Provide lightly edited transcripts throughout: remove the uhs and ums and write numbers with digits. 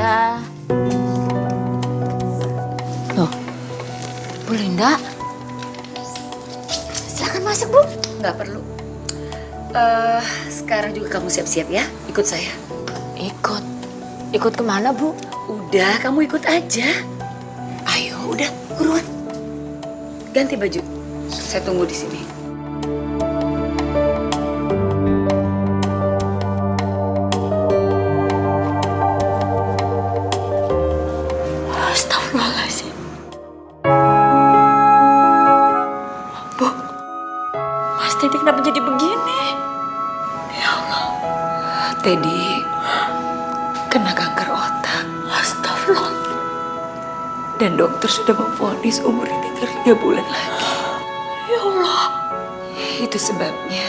saya... Loh, Bu Linda? Silakan masuk, Bu. Nggak perlu. Sekarang juga kamu siap-siap ya, ikut saya. Ikut? Ikut kemana, Bu? Udah, kamu ikut aja. Ayo, udah, buruan. Ganti baju. Saya tunggu di sini. Astagfirullahaladzim. Bu, Mas Teddy kenapa jadi begini? Ya Allah. Teddy kena kanker otak. Astagfirullah. Dan dokter sudah memvonis umur ini 3 bulan lagi. Ya Allah. Itu sebabnya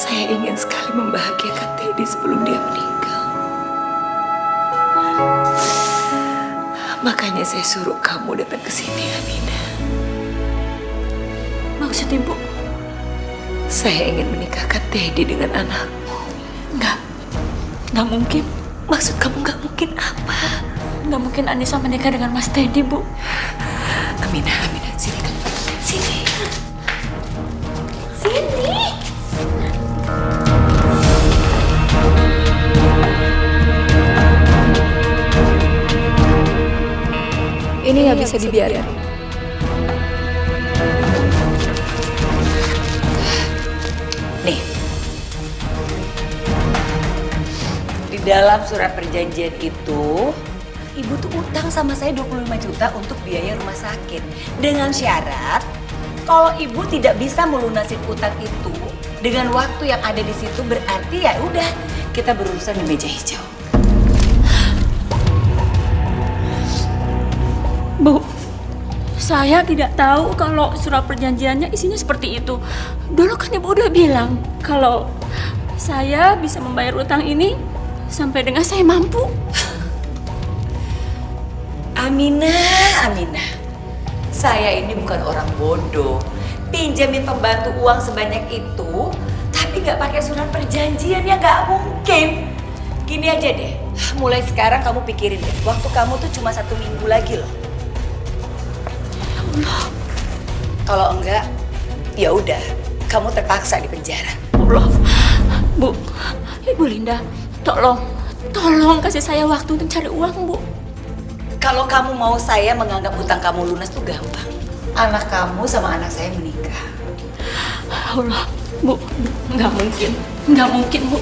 saya ingin sekali membahagiakan Teddy sebelum dia meninggal. Makanya saya suruh kamu datang ke sini, Amina. Maksud Ibu? Saya ingin menikahkan Teddy dengan anakmu. Nggak mungkin. Maksud kamu nggak mungkin apa? Nggak mungkin Anissa menikah dengan Mas Teddy, Bu. Amina, sini kan. Sini. Sini. Ini nggak bisa dibiarin. Nih. Di dalam surat perjanjian itu, Ibu tuh utang sama saya 25 juta untuk biaya rumah sakit. Dengan syarat, kalau Ibu tidak bisa melunasin utang itu dengan waktu yang ada di situ, berarti ya udah kita berurusan di meja hijau. Bu, saya tidak tahu kalau surat perjanjiannya isinya seperti itu. Dulu kan Ibu udah bilang kalau saya bisa membayar utang ini sampai dengan saya mampu. Amina. Saya ini bukan orang bodoh. Pinjamin pembantu uang sebanyak itu, tapi nggak pakai surat perjanjian ya nggak mungkin. Gini aja deh, mulai sekarang kamu pikirin deh, waktu kamu tuh cuma 1 minggu lagi loh. Allah. Kalau enggak, ya udah, kamu terpaksa di penjara. Allah. Bu, Ibu Linda, tolong kasih saya waktu untuk cari uang, Bu. Kalau kamu mau saya menganggap hutang kamu lunas tuh gampang. Anak kamu sama anak saya menikah. Allah, Bu, nggak mungkin, Bu.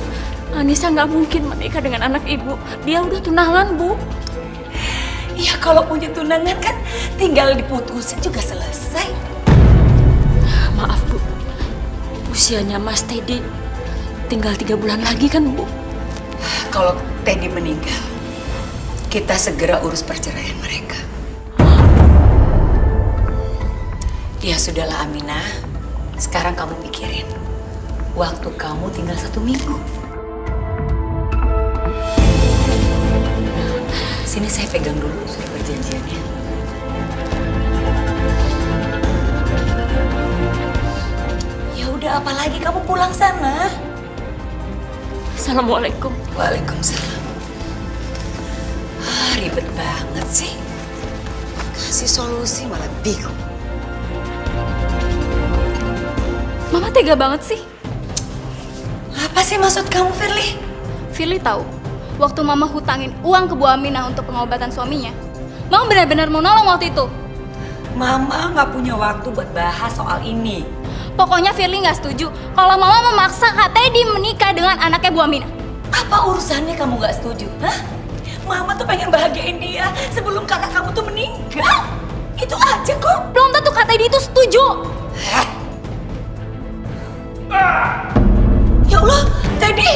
Anissa nggak mungkin menikah dengan anak Ibu. Dia udah tunangan, Bu. Ya kalau punya tunangan kan tinggal diputusin juga selesai. Maaf, Bu. Usianya Mas Teddy tinggal 3 bulan lagi kan, Bu? Kalau Teddy meninggal, kita segera urus perceraian mereka. Ya sudahlah Aminah, sekarang kamu pikirin. Waktu kamu tinggal 1 minggu. Sini saya pegang dulu surat perjanjiannya. Ya udah, apalagi kamu pulang sana. Assalamualaikum. Waalaikumsalam. Ribet banget sih. Kasih solusi malah bingung. Mama tega banget sih. Apa sih maksud kamu, Firly? Firly tahu, waktu Mama hutangin uang ke Bu Aminah untuk pengobatan suaminya, Mama benar-benar mau nolong waktu itu. Mama nggak punya waktu buat bahas soal ini. Pokoknya Firly nggak setuju kalau Mama memaksa Kak Teddy menikah dengan anaknya Bu Aminah. Apa urusannya kamu nggak setuju? Hah? Mama tuh pengen bahagiain dia sebelum kakak kamu tuh meninggal. Itu aja kok. Belum tentu Kak Teddy itu setuju. Hah? Ya Allah, Teddy!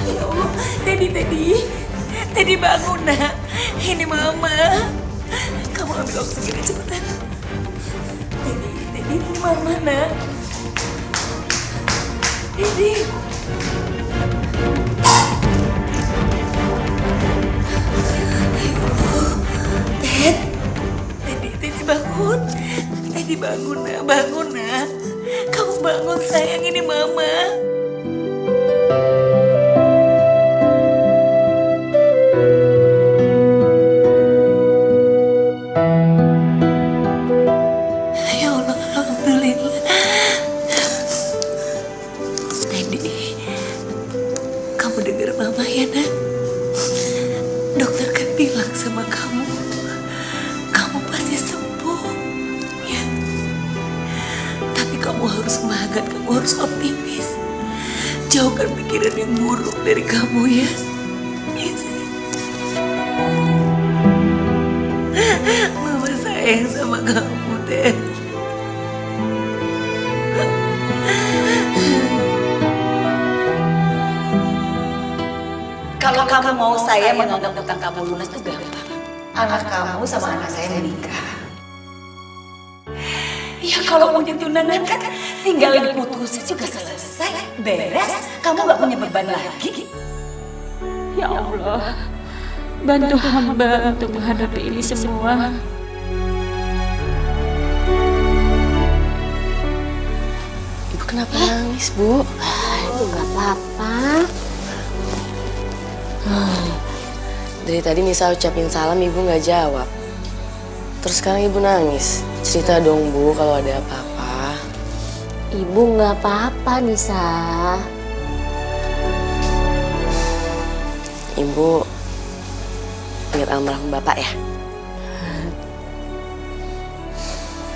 Ya Allah, Teddy bangun nak. Ini Mama. Kamu ambil oksigen cepetan. Teddy, ini Mama nak. Teddy. Teddy bangun. Teddy bangun nak. Kamu bangun sayang, ini Mama. Mama ya nak. Dokter kan bilang sama kamu, kamu pasti sembuh. Ya. Tapi kamu harus semangat, kamu harus optimis. Jauhkan pikiran yang buruk dari kamu ya. Ya sayang. Mama sayang sama kamu deh. Kalau kamu mau saya menganggap utang kamu lunas itu gampang. Anak kamu sama anak saya menikah. Ya kalau mau tunangan kan tinggal diputusin juga selesai, beres. Kamu gak punya beban lagi. Ya Allah, bantu hamba untuk menghadapi ini semua. Ibu kenapa nangis, Bu? Ibu gak apa-apa. Dari tadi Nisa ucapin salam, Ibu nggak jawab. Terus sekarang Ibu nangis. Cerita dong, Bu, kalau ada apa-apa. Ibu gak apa-apa, Nisa. Ibu ingat almarhum Bapak ya?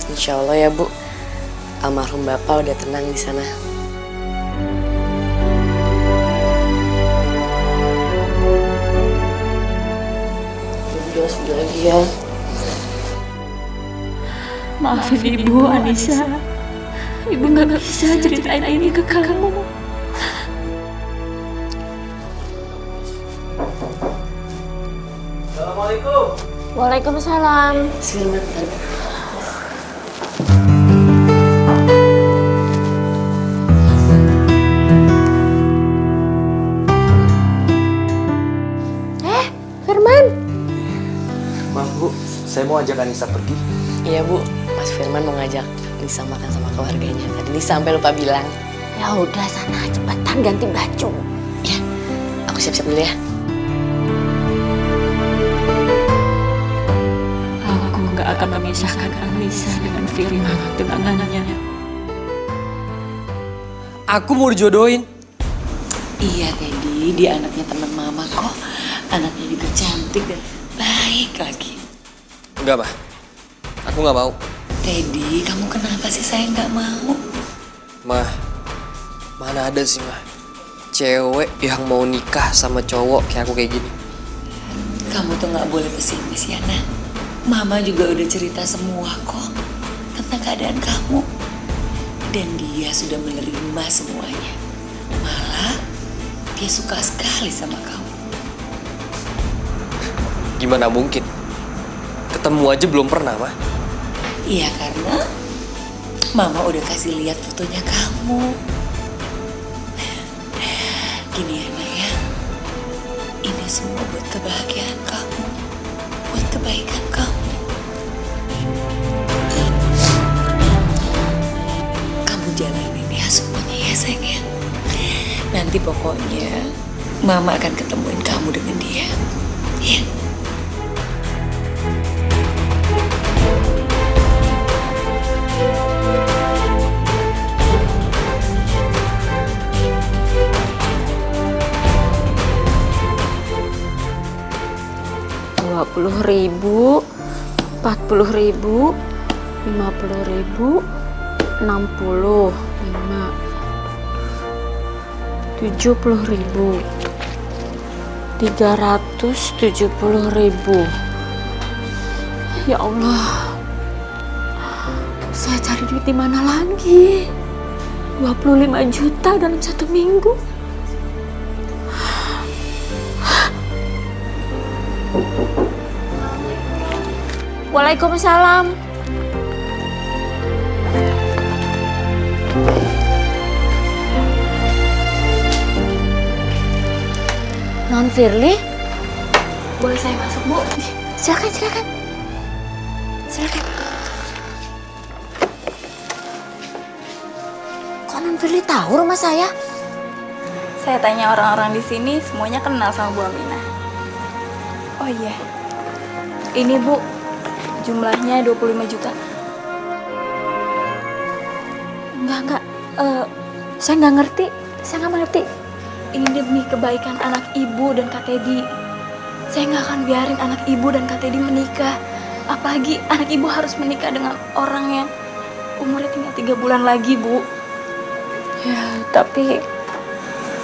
Insya Allah ya, Bu. Almarhum Bapak udah tenang di sana. Sudah lagi ya. Maafin Ibu, Anissa. Ibu nggak bisa ceritain ini ke kamu. Assalamualaikum. Waalaikumsalam. Selamat. Firman. Maaf Bu, saya mau ajak Anissa pergi. Iya, Bu. Mas Firman mau ngajak Nisa makan sama keluarganya. Tadi Nisa sampai lupa bilang. Ya udah sana cepetan ganti baju. Ya, aku siap-siap dulu ya. Aku nggak akan memisahkan Anissa dengan Firman tunangannya. Aku mau dijodohin. Iya Teddy, dia anaknya teman mama kok. Anaknya juga cantik dan baik lagi. Enggak, Mah. Aku nggak mau. Teddy, kamu kenapa sih saya nggak mau? Mah, mana ada sih, Mah, cewek yang mau nikah sama cowok kayak aku kayak gini. Kamu tuh nggak boleh pesimis ya nak. Mama juga udah cerita semua kok tentang keadaan kamu. Dan dia sudah menerima semuanya. Malah dia suka sekali sama kamu. Gimana mungkin? Ketemu aja belum pernah, Mah. Iya karena Mama udah kasih lihat fotonya kamu. Gini ya nak ya. Ini semua buat kebahagiaan kamu. Buat kebaikan kamu. Kamu jalanin ya semuanya ya sayang ya. Nanti pokoknya Mama akan ketemuin kamu dengan dia. Ya. Rp20.000, Rp40.000, Rp50.000, 60, 5, Rp70.000, Rp370.000. Ya Allah, saya cari duit di mana lagi? 25 juta dalam 1 minggu. Waalaikumsalam. Non Firly, Boleh saya masuk, Bu? silakan, silakan, silakan. Kok Non Firly tahu rumah saya? Saya tanya orang-orang di sini, semuanya kenal sama Bu Aminah. Oh iya, ini Bu, jumlahnya 25 juta. Enggak, saya nggak ngerti, saya nggak mengerti. Ini demi kebaikan anak ibu dan Kak Teddy. Saya nggak akan biarin anak ibu dan Kak Teddy menikah. Apalagi anak ibu harus menikah dengan orang yang umurnya tinggal 3 bulan lagi, Bu. Ya, tapi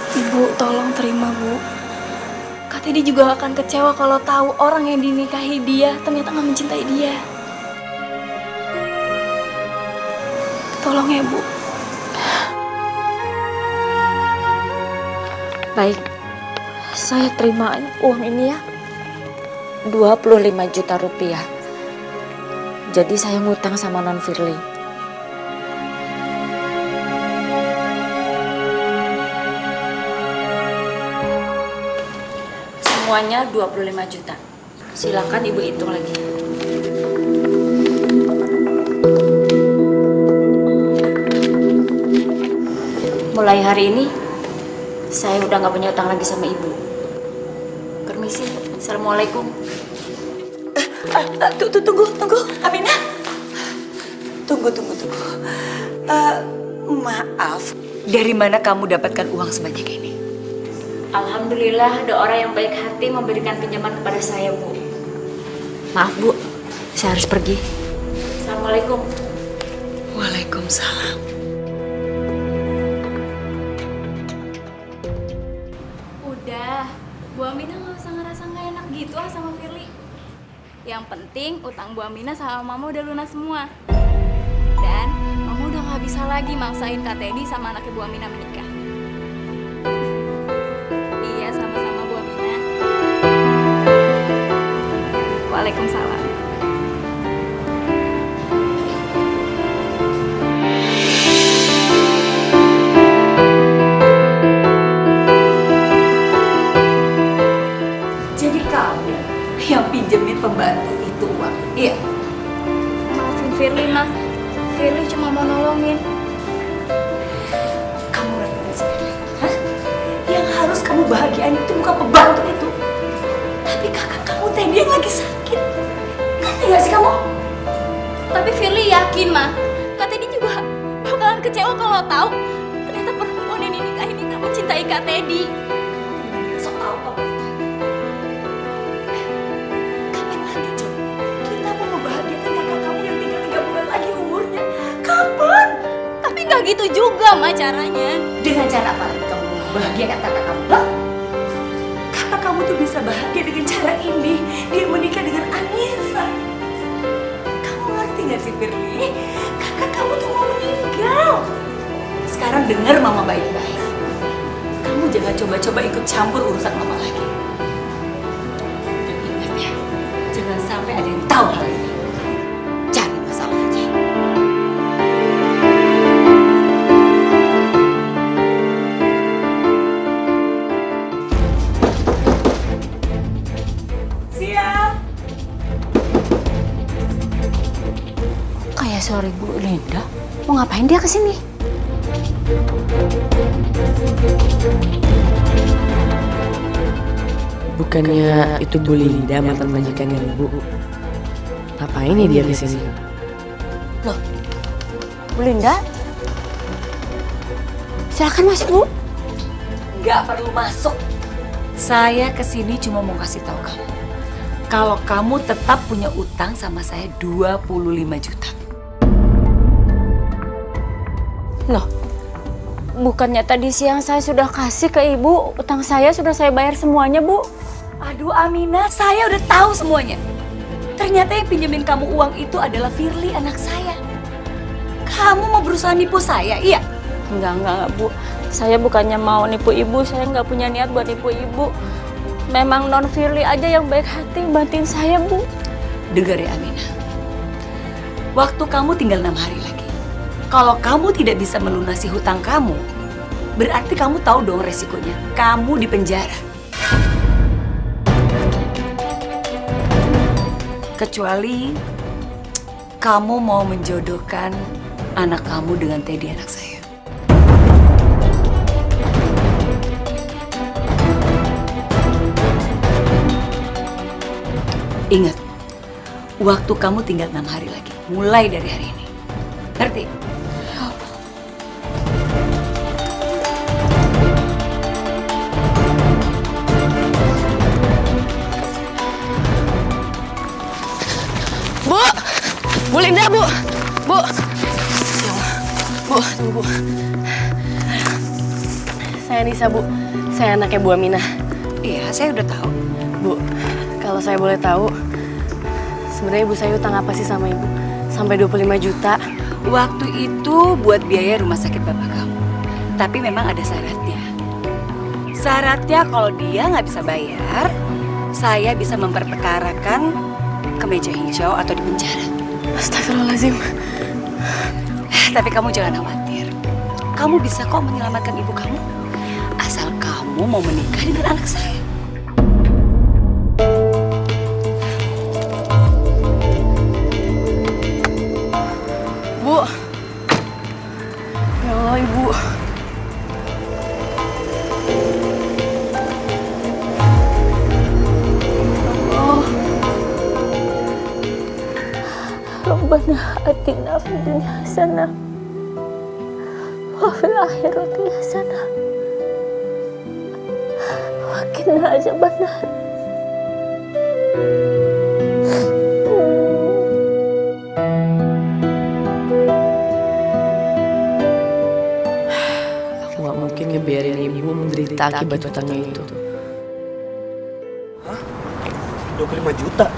Ibu, tolong terima, Bu. Kak Teddy juga akan kecewa kalau tahu orang yang dinikahi dia ternyata nggak mencintai dia. Tolong ya, Bu. baik, saya terima uang ini ya. 25 juta rupiah. Jadi saya ngutang sama Non Firly. Semuanya 25 juta. Silakan Ibu hitung lagi. Mulai hari ini, saya udah nggak punya utang lagi sama Ibu. Permisi, Assalamualaikum. Tunggu, Aminah. Tunggu. Maaf, dari mana kamu dapatkan uang sebanyak ini? Alhamdulillah ada orang yang baik hati memberikan pinjaman kepada saya, Bu. Maaf, Bu, saya harus pergi. Assalamualaikum. Waalaikumsalam. Udah, Bu Aminah nggak usah ngerasa nggak enak gitu sama Firly. Yang penting utang Bu Aminah sama Mama udah lunas semua. Dan Mama udah nggak bisa lagi maksain Kak Teddy sama anaknya Bu Aminah menikah. Iya, sama-sama Bu Aminah. Waalaikumsalam. Jadi kamu yang pinjemin pembantu itu uang? Iya. Maafin Firly, Ma. Firly cuma mau nolongin. Kamu ngerti gak sih, Firly? Hah? Yang harus kamu bahagiain itu bukan pembantu itu, tapi kakak kamu Teddy yang lagi sakit. Ngerti gak sih kamu? Tapi Firly yakin, Ma. Kak Teddy juga bakalan kecewa kalau tahu ternyata perempuan yang dinikahin ini gak mencintai Kak Teddy. Sok tau kamu. Kapan lagi coba kita mau membahagiakan kakak kamu yang tinggal 3 bulan lagi umurnya? Kapan? Tapi gak gitu juga, Ma, caranya. Dengan cara apa lagi kamu membahagiakan kakak kamu? Hah? Kakak kamu tuh bisa bahagia dengan cara ini. Dia menikah dengan Anissa. Kamu ngerti gak sih, Firly? Kakak kamu tuh mau meninggal. Sekarang dengar Mama baik-baik. Kamu jangan coba-coba ikut campur urusan Mama lagi. Dan ingat ya, jangan sampai ada yang tahu hal ini. Cari masalah aja. Siap. Kayak suara Bu Linda. Mau ngapain dia kesini? Bukannya itu Bu Linda mantan majikan Ibu? Ngapain nih dia kesini? Loh, Bu Linda? Silakan masuk, Bu. Nggak perlu masuk. Saya kesini cuma mau kasih tahu kamu. Kalau kamu tetap punya utang sama saya 25 juta. Loh, bukannya tadi siang saya sudah kasih ke Ibu, utang saya sudah saya bayar semuanya, Bu. Aduh Aminah, saya udah tahu semuanya. Ternyata yang pinjemin kamu uang itu adalah Firly, anak saya. Kamu mau berusaha nipu saya, iya? Enggak, Bu. Saya bukannya mau nipu Ibu, saya nggak punya niat buat nipu Ibu. Memang Non Firly aja yang baik hati bantuin saya, Bu. Dengar ya Aminah. Waktu kamu tinggal 6 hari lagi. Kalau kamu tidak bisa melunasi hutang kamu, berarti kamu tahu dong resikonya. Kamu di penjara. Kecuali kamu mau menjodohkan anak kamu dengan Teddy, anak saya. Ingat, waktu kamu tinggal 6 hari lagi, mulai dari hari ini. Ngerti? Linda, Bu. Bu. Ya Allah. Bu, tunggu, Bu. Saya Nisa, Bu. Saya anaknya Bu Aminah. Iya, saya udah tahu. Bu, kalau saya boleh tahu, sebenarnya ibu saya utang apa sih sama ibu? Sampai 25 juta. Waktu itu buat biaya rumah sakit bapak kamu. Tapi memang ada syaratnya. Syaratnya kalau dia nggak bisa bayar, saya bisa memperkarakan ke meja hijau atau di penjara. Astagfirullahaladzim. Tapi kamu jangan khawatir. Kamu bisa kok menyelamatkan ibu kamu. Asal kamu mau menikah dengan anak saya. Bu. Ya Allah, Ibu. Rabbana atina fid dunya hasanah wa fil akhirati hasanah wa qina azabannar. Aku gak mungkin ngebiarin ibu menderita akibat utangnya itu. 25 juta?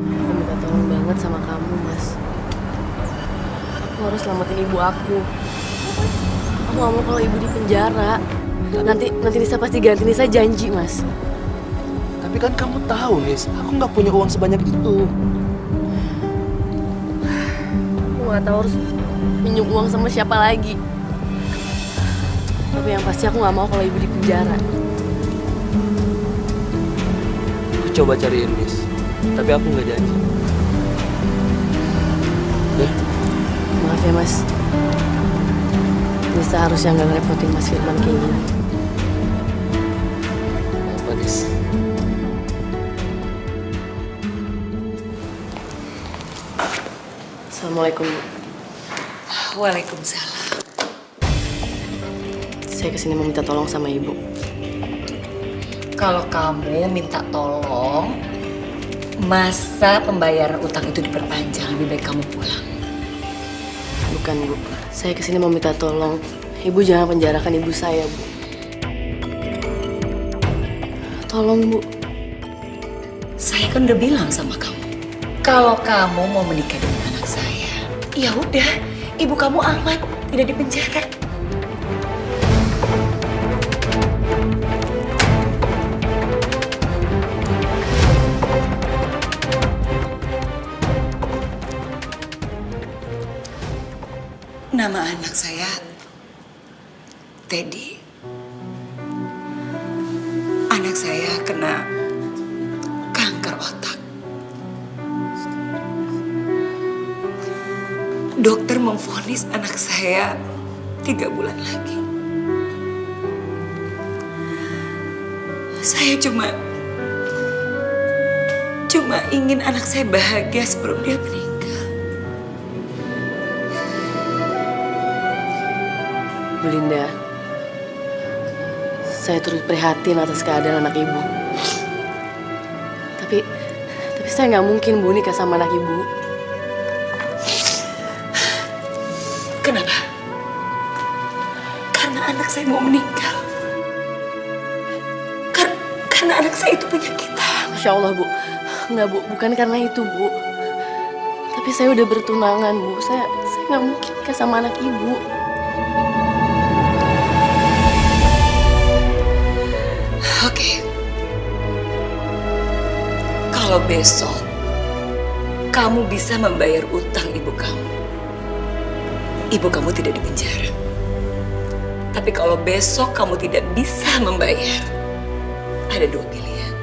Aku minta tolong banget sama kamu, Mas. Aku harus selamatin ibu aku. Aku gak mau kalau ibu di penjara. Nanti Nisa pasti ganti. Nisa janji, Mas. Tapi kan kamu tahu, Nis, aku nggak punya uang sebanyak itu. Aku gak tahu harus minjem uang sama siapa lagi. Tapi yang pasti aku gak mau kalau ibu di penjara. Aku coba cariin, Nis. Tapi aku nggak janji. Ya? Maaf ya, Mas. Nisa harusnya nggak ngerepotin Mas Firman kayak gini. Apa, Nis? Assalamualaikum, Bu. Waalaikumsalam. Saya kesini mau minta tolong sama ibu. Kalau kamu minta tolong, masa pembayaran utang itu diperpanjang, lebih baik kamu pulang. Bukan, Bu. Saya kesini mau minta tolong. Ibu jangan penjarakan ibu saya, Bu. Tolong, Bu. Saya kan udah bilang sama kamu, kalau kamu mau menikah dengan anak saya, ya udah, ibu kamu aman, tidak dipenjara. Nama anak saya Teddy. Anak saya kena kanker otak. Dokter memvonis anak saya 3 bulan lagi. Saya cuma ingin anak saya bahagia sebelum dia meninggal. Bu Linda, saya turut prihatin atas keadaan anak ibu. Tapi saya nggak mungkin, Bu, nikah sama anak ibu. Kenapa? Karena anak saya mau meninggal. Karena anak saya itu punya kita. Masya Allah, Bu. Nggak, Bu. Bukan karena itu, Bu. Tapi saya udah bertunangan, Bu. Saya nggak mungkin nikah sama anak ibu. Oke. Kalau besok kamu bisa membayar utang ibu kamu tidak dipenjara. Tapi kalau besok kamu tidak bisa membayar, ada 2 pilihan.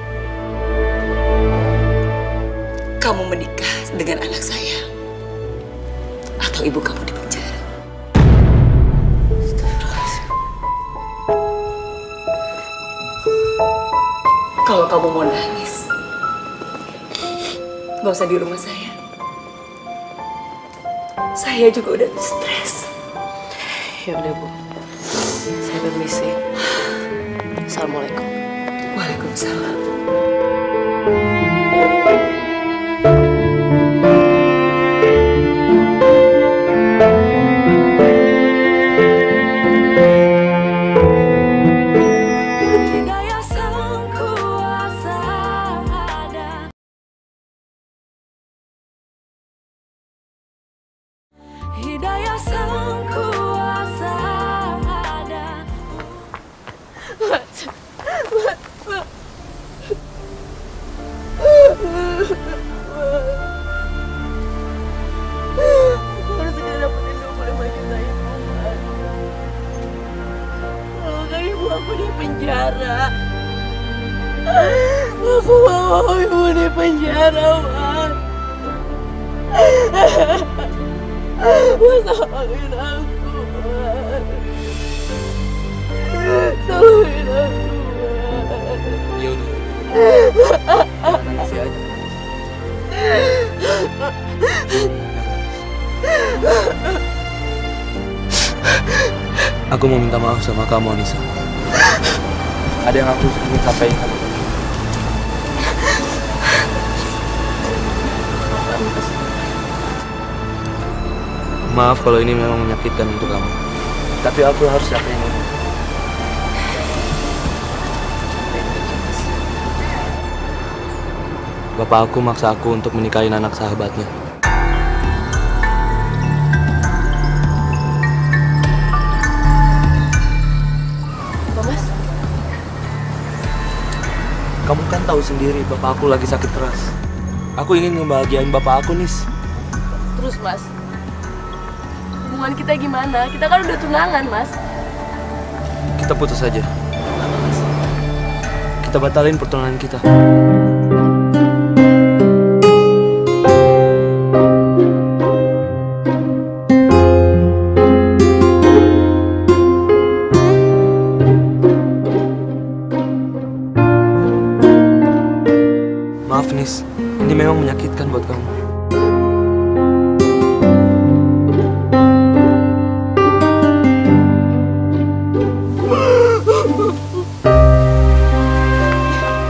Kamu menikah dengan anak saya, atau ibu kamu dipenjara. Kalau kamu mau nangis, gak usah di rumah saya. Saya juga udah stres. Ya udah, Bu. Saya permisi. Assalamualaikum. Waalaikumsalam. Hidayah sang kuasa ada. Harus segera dapetin 25 juta itu, Mas. Kalau nggak ibu aku di penjara. Aku mau ibu di penjara, Mas. Mas, tolongin aku, Mas. Tolongin aku, Mas. Ya udah. Nangis aja. Aku mau minta maaf sama kamu, Anissa. Ada yang aku ingin sampaikan. Maaf kalau ini memang menyakitkan untuk kamu. Tapi aku harus yakin ini. Bapak aku maksa aku untuk menikahin anak sahabatnya. Apa, Mas? Kamu kan tahu sendiri bapak aku lagi sakit keras. Aku ingin ngebahagiain bapak aku, Nis. Terus, Mas, hubungan kita gimana? Kita kan udah tunangan, Mas. Kita putus saja. Kita batalin pertunangan kita. Maaf, Nis. Ini memang menyakitkan buat kamu.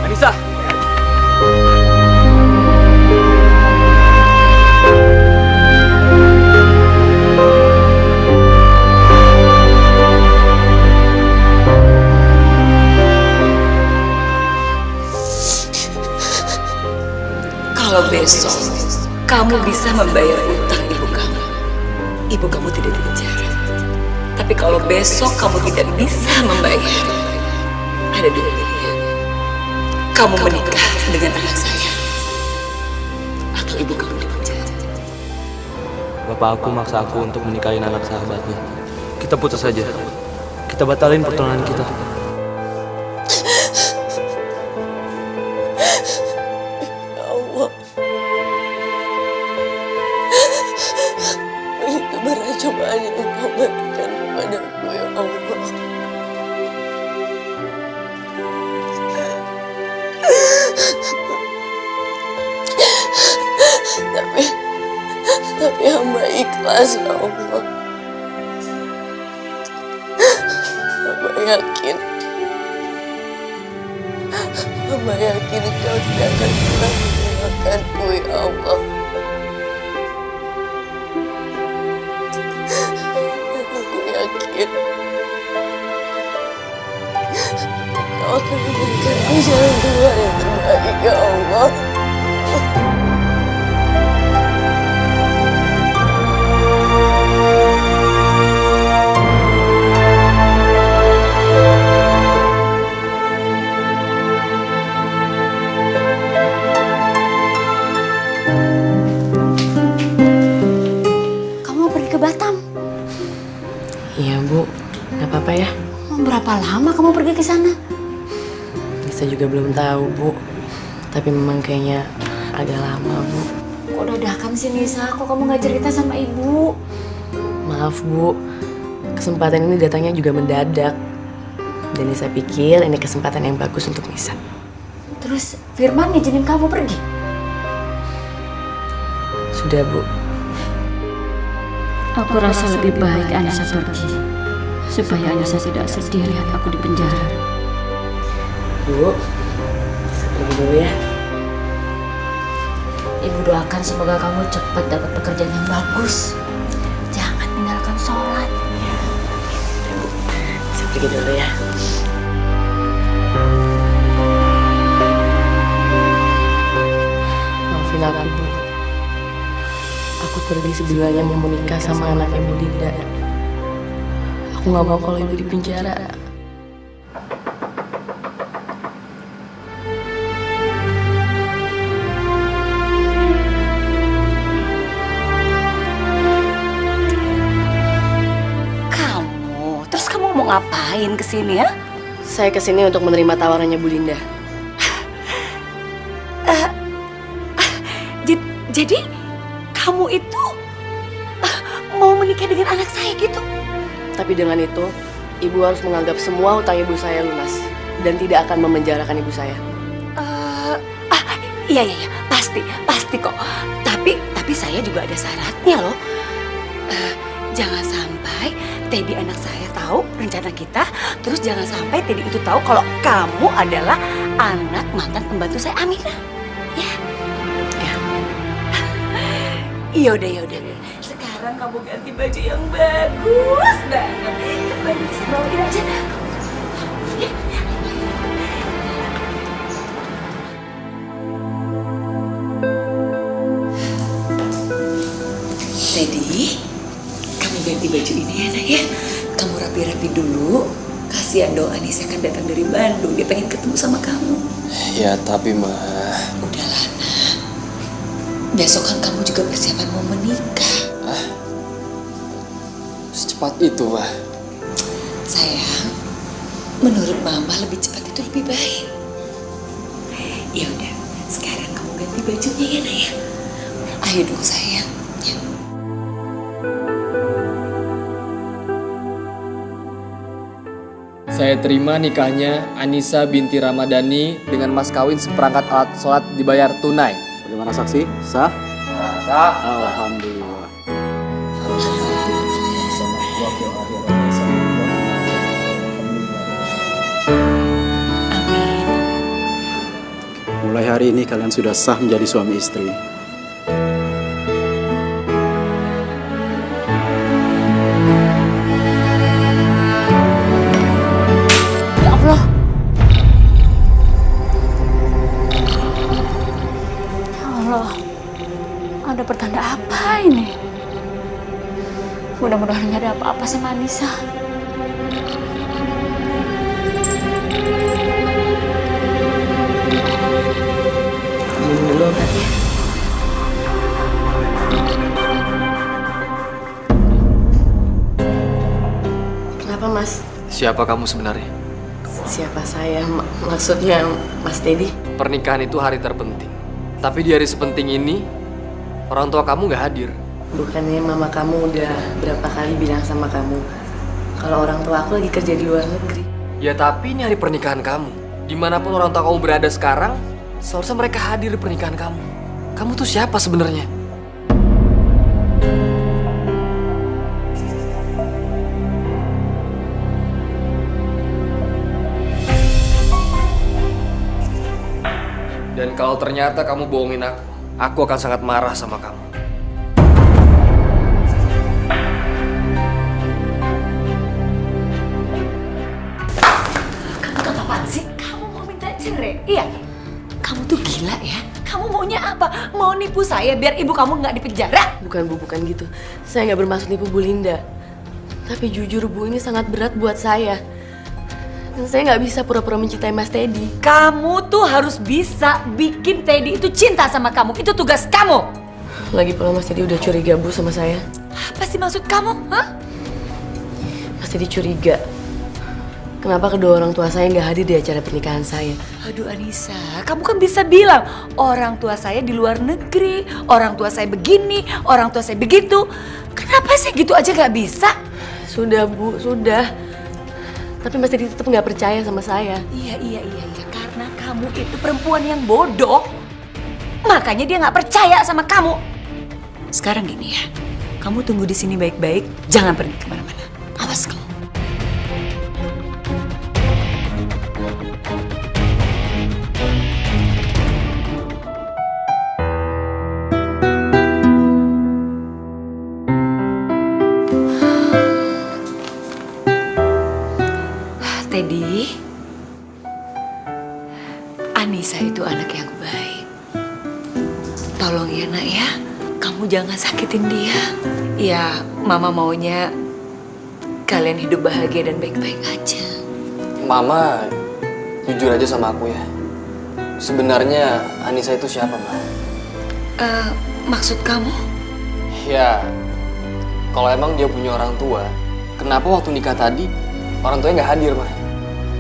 Anissa! Kalau besok kamu bisa membayar utang ibu kamu tidak di penjara. Tapi kalau besok kamu tidak bisa membayar, ada dua pilihan. Kamu menikah dengan anak saya, atau ibu kamu di penjara. Bapak aku maksa aku untuk menikahin anak sahabatnya. Kita putus saja. Kita batalin pertunangan kita. Ya Allah. Begitu berat cobaan yang Engkau berikan kepadaku, ya Allah. Tapi hamba ikhlas, ya Allah. Hamba yakin Engkau tidak akan pernah meninggalkanku, ya Allah. Aku yakin Engkau akan memberikanku jalan keluar yang terbaik, ya Allah. Kamu mau pergi ke Batam? Iya, Bu. Nggak apa-apa ya. Mau berapa lama kamu pergi ke sana? Saya juga belum tahu, Bu. Tapi memang kayaknya agak lama, Bu. Kok dadakan sih, Nisa? Kok kamu nggak cerita sama ibu? Maaf, Bu. Kesempatan ini datangnya juga mendadak. Dan Nisa pikir ini kesempatan yang bagus untuk Nisa. Terus Firman ngizinin kamu pergi? Sudah, Bu. Aku rasa lebih baik Anissa pergi. supaya Anissa tidak sedih lihat aku di penjara. Bu, pergi dulu ya. Ibu doakan semoga kamu cepat dapat pekerjaan yang bagus. Jangan tinggalkan sholat. Saya pergi dulu ya. Maafin aku, Bu. Aku pergi sebenarnya mau menikah sama anaknya Bu Linda. Aku nggak mau kalau ibu di penjara. Terus kamu mau ngapain kesini ya? Saya kesini untuk menerima tawarannya Bu Linda. Jadi kamu itu mau menikah dengan anak saya gitu? Tapi dengan itu, ibu harus menganggap semua hutang ibu saya lunas dan tidak akan memenjarakan ibu saya. Iya, pasti kok. Tapi saya juga ada syaratnya loh. Jangan sampai Teddy anak saya tahu rencana kita, terus jangan sampai Teddy itu tahu kalau kamu adalah anak mantan pembantu saya Aminah. Ya. Yaudah. Sekarang kamu ganti baju yang bagus banget. Baju bisa bawain aja. Ya. Teddy, kamu ganti baju ini ya nak ya. Kamu rapi-rapi dulu. Kasihan dong Anissa kan datang dari Bandung. Dia pengen ketemu sama kamu. Ya tapi Ma. Udahlah nak. Besok kan kamu juga persiapan mau menikah. Secepat itu Ma. Sayang, menurut Mama lebih cepat itu lebih baik. Ya udah, sekarang kamu ganti bajunya ya nak ya. Ayo dong sayang. Ya. Saya terima nikahnya Anissa binti Ramadhani dengan mas kawin seperangkat alat sholat dibayar tunai. Bagaimana saksi? Sah? Sah. Alhamdulillah. Mulai hari ini kalian sudah sah menjadi suami istri. Ya Allah. Ya Allah. Ada pertanda apa ini? Mudah-mudahan nggak ada apa-apa sama Anissa. Minum dulu obatnya. Kenapa Mas? Siapa kamu sebenarnya? Siapa saya? Maksudnya Mas Teddy? Pernikahan itu hari terpenting. Tapi di hari sepenting ini, orang tua kamu nggak hadir. Bukannya mama kamu udah berapa kali bilang sama kamu kalau orang tua aku lagi kerja di luar negeri? Ya tapi ini hari pernikahan kamu. Dimanapun orang tua kamu berada sekarang, seharusnya mereka hadir di pernikahan kamu. Kamu tuh siapa sebenarnya? Dan kalau ternyata kamu bohongin aku akan sangat marah sama kamu. Kamu tuh apaan sih? Kamu mau minta cerai? Iya. Kamu tuh gila ya? Kamu maunya apa? Mau nipu saya biar ibu kamu nggak dipenjara? Bukan Bu, bukan gitu. Saya nggak bermaksud nipu Bu Linda. Tapi jujur Bu, ini sangat berat buat saya. Dan saya nggak bisa pura-pura mencintai Mas Teddy. Kamu tuh harus bisa bikin Teddy itu cinta sama kamu. Itu tugas kamu. Lagi pula Mas Teddy udah curiga Bu sama saya. Apa sih maksud kamu? Hah? Mas Teddy curiga. Kenapa kedua orang tua saya nggak hadir di acara pernikahan saya? Aduh Anissa, kamu kan bisa bilang orang tua saya di luar negeri, orang tua saya begini, orang tua saya begitu. Kenapa sih gitu aja nggak bisa? Sudah Bu, sudah. Tapi Mas Teddy tetap nggak percaya sama saya. Iya. Karena kamu itu perempuan yang bodoh. Makanya dia nggak percaya sama kamu. Sekarang gini ya, kamu tunggu di sini baik-baik, jangan pergi kemana-mana. Awas kamu. ya nak ya. Kamu jangan sakitin dia. Ya, Mama maunya kalian hidup bahagia dan baik-baik aja. Mama, jujur aja sama aku ya. Sebenarnya Anissa itu siapa, Ma? Maksud kamu? Ya, kalau emang dia punya orang tua, kenapa waktu nikah tadi orang tuanya nggak hadir, Ma?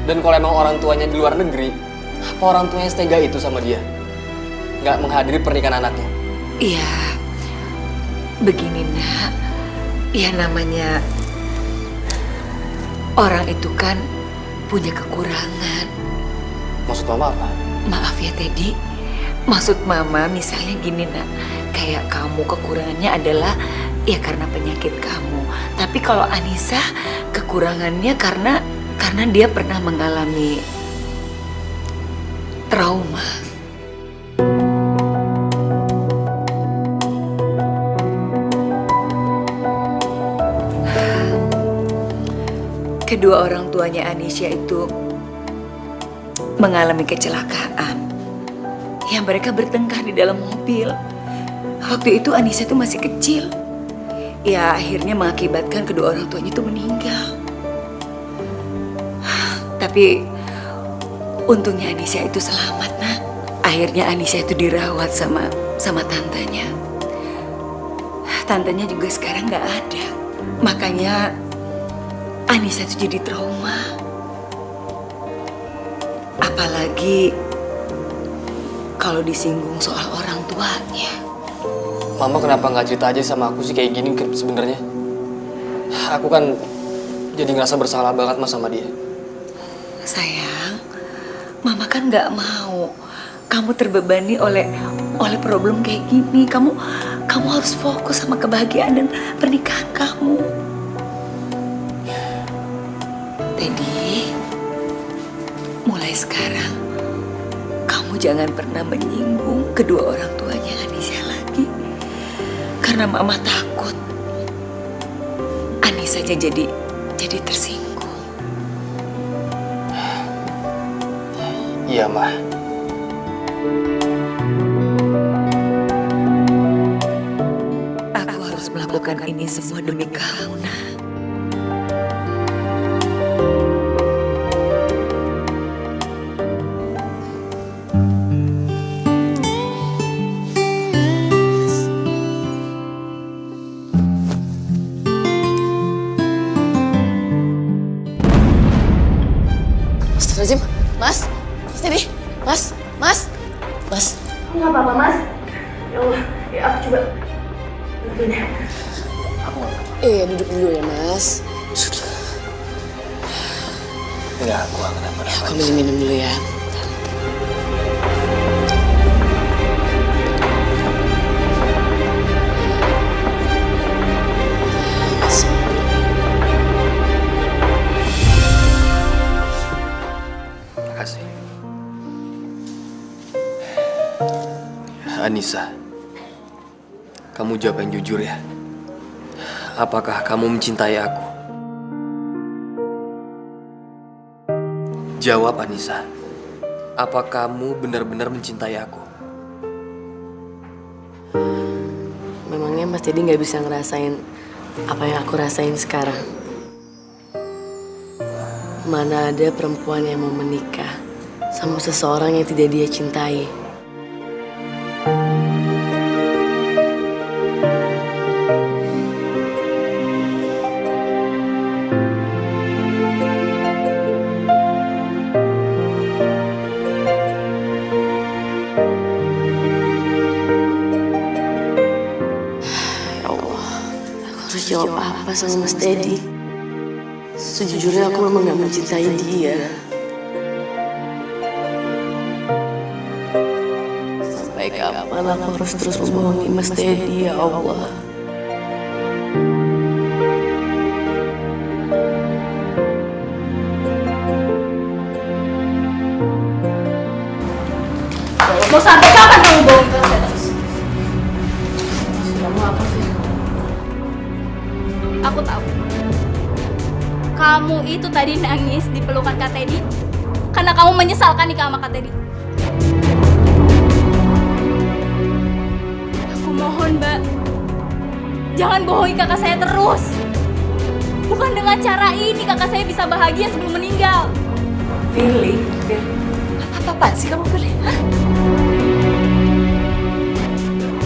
Dan kalau emang orang tuanya di luar negeri, apa orang tuanya setega itu sama dia? Nggak menghadiri pernikahan anaknya? Iya, begini nak. Ya namanya orang itu kan punya kekurangan. Maksud Mama apa? Maaf ya Teddy, maksud Mama misalnya gini nak, kayak kamu kekurangannya adalah ya karena penyakit kamu. Tapi kalau Anissa kekurangannya karena dia pernah mengalami trauma. Kedua orang tuanya Anisha itu mengalami kecelakaan. Ya mereka bertengkar di dalam mobil. Waktu itu Anissa itu masih kecil. Ya akhirnya mengakibatkan kedua orang tuanya itu meninggal. Tapi untungnya Anissa itu selamat nak. Akhirnya Anissa itu dirawat sama tantenya. Tantenya juga sekarang nggak ada. Makanya Anissa itu jadi trauma. Apalagi kalau disinggung soal orang tuanya. Mama kenapa nggak cerita aja sama aku sih kayak gini sebenarnya? Aku kan jadi ngerasa bersalah banget Mas sama dia. Sayang, Mama kan nggak mau kamu terbebani oleh problem kayak gini. Kamu harus fokus sama kebahagiaan dan pernikahan kamu. Teddy, mulai sekarang kamu jangan pernah menyinggung kedua orang tuanya Anissa lagi. Karena Mama takut Anissa aja jadi tersinggung. Iya, Ma. Aku harus melakukan ini semua demi kamu, nak. Astagfirullahaladzim, Mas, sini, Mas. Nggak apa-apa, Mas. Ya Allah, ya aku coba bantuin ya. Duduk dulu ya, Mas. Sudah. Enggak, aku nggak kenapa-napa. Kamu minum dulu ya. Makasih. Anissa, kamu jawab yang jujur ya. Apakah kamu mencintai aku? Jawab Anissa. Apa kamu benar-benar mencintai aku? Memangnya Mas Teddy nggak bisa ngerasain apa yang aku rasain sekarang? Mana ada perempuan yang mau menikah sama seseorang yang tidak dia cintai? Ya Allah, aku harus jawab apa sama Mas Teddy? Sejujurnya aku memang gak mencintai dia. Sampai kapan aku harus terus membohongi Mas Teddy, ya Allah? Mau sampai kapan kamu bohongin saya terus? Kamu apa sih? Aku tahu. Kamu itu tadi nangis di pelukan Kak Teddy karena kamu menyesalkan nikah sama Kak Teddy. Aku Jangan bohongi kakak saya terus. Bukan dengan cara ini kakak saya bisa bahagia sebelum meninggal. Firly, apa-apaan sih kamu Firly? Hah?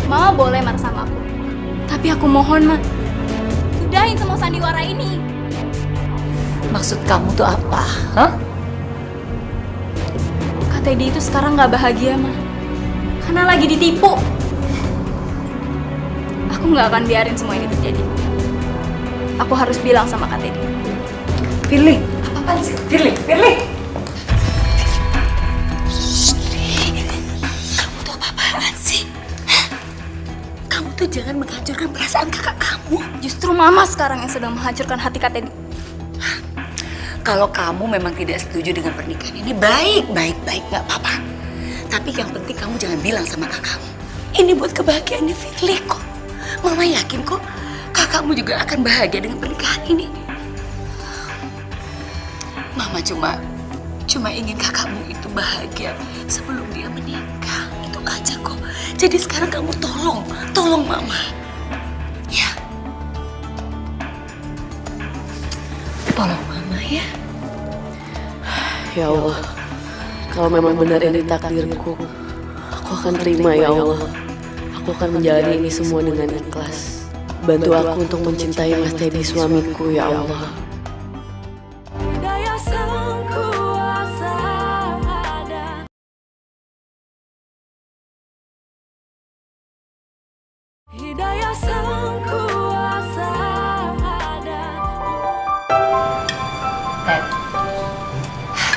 Mama boleh marah sama aku. Tapi aku mohon, Ma. Sudahin semua sandiwara ini. Maksud kamu tuh apa? Hah? Kak Teddy itu sekarang gak bahagia, Ma. Karena lagi ditipu. Aku gak akan biarin semua ini terjadi. Aku harus bilang sama Kak Teddy. Firly, apa-apaan sih? Firly. Kamu tuh apa-apaan sih? Hah? Kamu tuh jangan menghancurkan perasaan kakak kamu. Justru Mama sekarang yang sedang menghancurkan hati Kak Teddy. Kalau kamu memang tidak setuju dengan pernikahan ini, baik, nggak apa-apa. Tapi yang penting kamu jangan bilang sama kakakmu. Ini buat kebahagiaannya Firly kok. Mama yakin kok kakakmu juga akan bahagia dengan pernikahan ini. Mama cuma ingin kakakmu itu bahagia sebelum dia menikah. Itu aja kok. Jadi sekarang kamu tolong Mama. Ya. Tolong Mama ya. Ya Allah, kalau memang benar ini takdirku, aku akan terima ya Allah. Aku akan menjalani ini semua dengan ikhlas. Bantu aku untuk mencintai Mas Teddy suamiku ya Allah.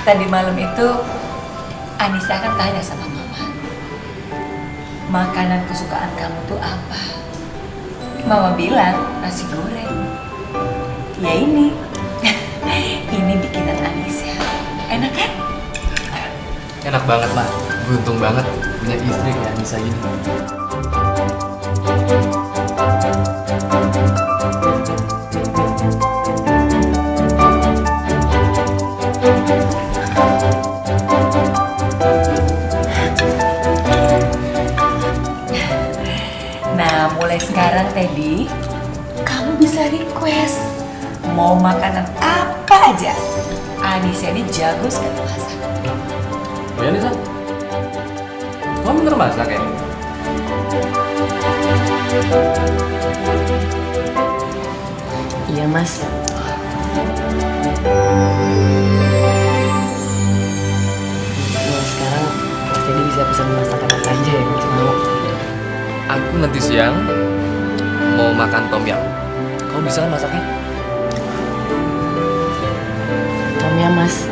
Tadi malam itu Anissa kan tanya sama Mama, makanan kesukaan kamu tuh apa? Mama bilang nasi goreng. Ya ini, ini bikinan Anissa. Enak kan? Enak banget, Ma. Beruntung banget punya istri kayak Anissa ini. Nah, mulai sekarang Teddy, kamu bisa request mau makanan apa aja. Anissa ini jago sekali masak. Oh ya, Nisa? Kamu bener masak ya? Iya Mas. Nah, sekarang Mas Teddy bisa pesan masakan apa aja yang Mas mau. Aku nanti siang mau makan tom yum. Kamu bisa kan masaknya? Tom yum Mas.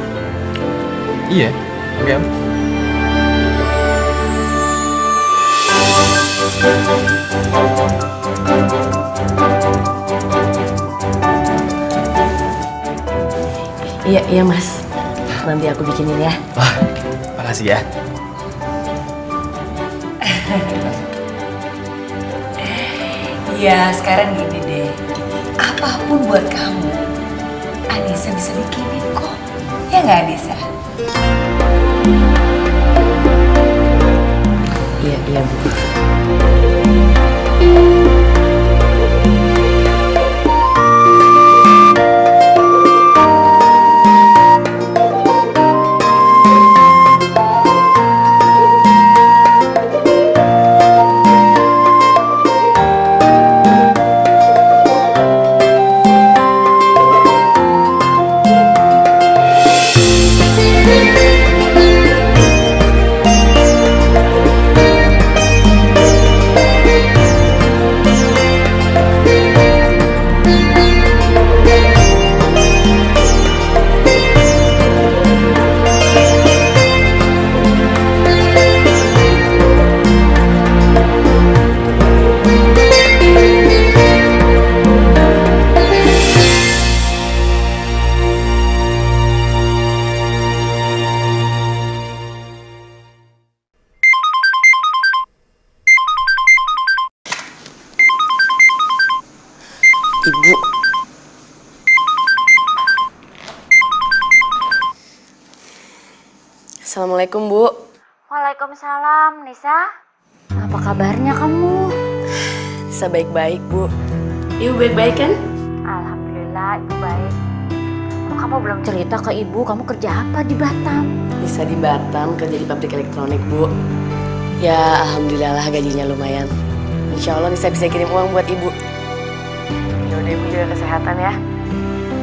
Iya, tom yum. Iya Mas. Nanti aku bikinin ya. Wah, makasih ya. Ya, sekarang gini deh. Apapun buat kamu, Anissa bisa bikinin kok. Ya nggak Anissa? Iya Bu. Ibu. Assalamualaikum Bu. Waalaikumsalam, Nisa. Apa kabarnya kamu? Bisa baik-baik Bu. Ibu baik-baik kan? Alhamdulillah, ibu baik. Kok kamu belum cerita ke ibu, kamu kerja apa di Batam? Bisa di Batam, kerja di pabrik elektronik, Bu. Ya, alhamdulillah lah gajinya lumayan. Insya Allah Nisa bisa kirim uang buat ibu. Ya udah ibu jaga kesehatan ya.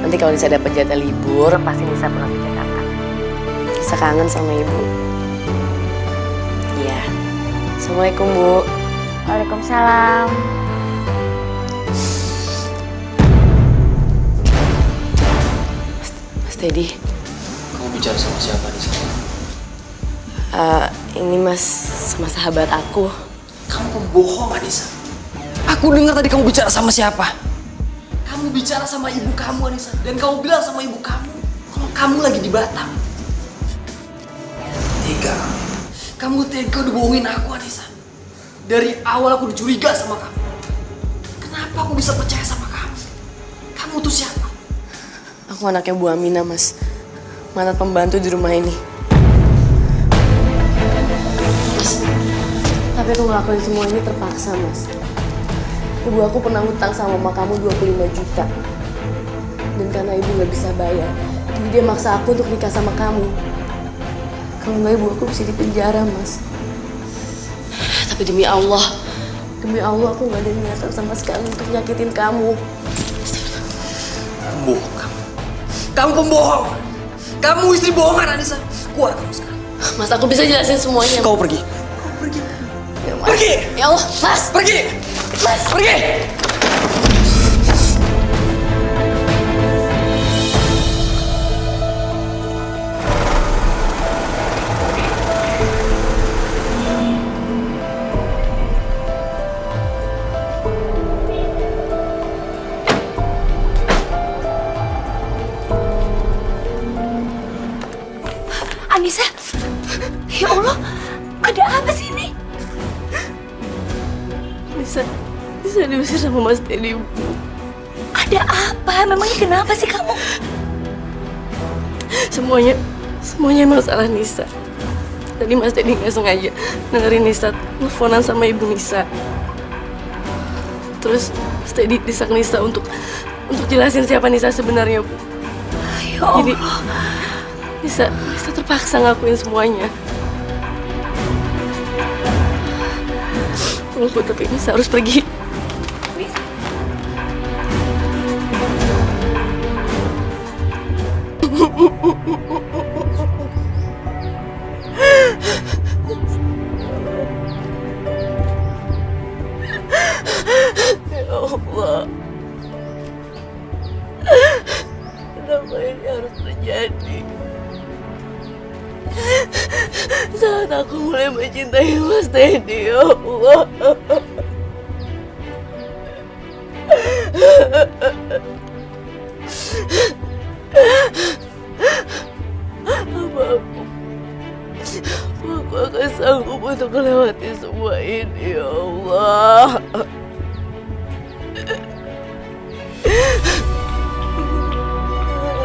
Nanti kalau Nisa dapat jatah libur, pasti Nisa pulang ke Jakarta. Nisa kangen sama ibu. Iya. Assalamualaikum, Bu. Waalaikumsalam. Mas Teddy. Kamu bicara sama siapa di sana? Ini Mas sama sahabat aku. Kamu pembohong, Anissa. Aku dengar tadi kamu bicara sama siapa? Kamu bicara sama ibu kamu, Anissa. Dan kamu bilang sama ibu kamu kalau kamu lagi di Batam. Tega. Kamu tega udah bohongin aku, Anissa. Dari awal aku udah curiga sama kamu. Kenapa aku bisa percaya sama kamu? Kamu tuh siapa? Aku anaknya Bu Aminah, Mas. Mantan pembantu di rumah ini. Tapi aku ngelakuin semua ini terpaksa, Mas. Ibu aku pernah hutang sama mama kamu 25 juta. Dan karena ibu gak bisa bayar, jadi dia maksa aku untuk nikah sama kamu. Kalau nggak ibu aku bisa dipenjara, Mas. Tapi demi Allah aku gak ada niatan sama sekali untuk nyakitin kamu. Pembohong kamu. Kamu pembohong. Kamu istri bohongan, Anissa. Keluar kamu sekarang. Mas, aku bisa jelasin semuanya. Kau pergi. Kau pergi. Ya, Mas. Pergi. Ya Allah, Mas. Pergi. Mas. Pergi. Anissa, ya Allah, ada apa sih ini? Bisa diusir sama Mas Teddy, Bu. Ada apa? Memangnya kenapa sih kamu? Semuanya emang salah Nisa. Tadi Mas Teddy nggak sengaja dengerin Nisa teleponan sama ibu Nisa. Terus Mas Teddy desak Nisa untuk jelasin siapa Nisa sebenarnya, Bu. Ya Allah. Jadi Nisa terpaksa ngakuin semuanya. Walaupun tapi Nisa harus pergi. Ya Allah, kenapa ini harus terjadi? Saat aku mulai mencintai Mas Teddy, ya Allah. Apa aku akan sanggup untuk melewati semua ini, ya Allah.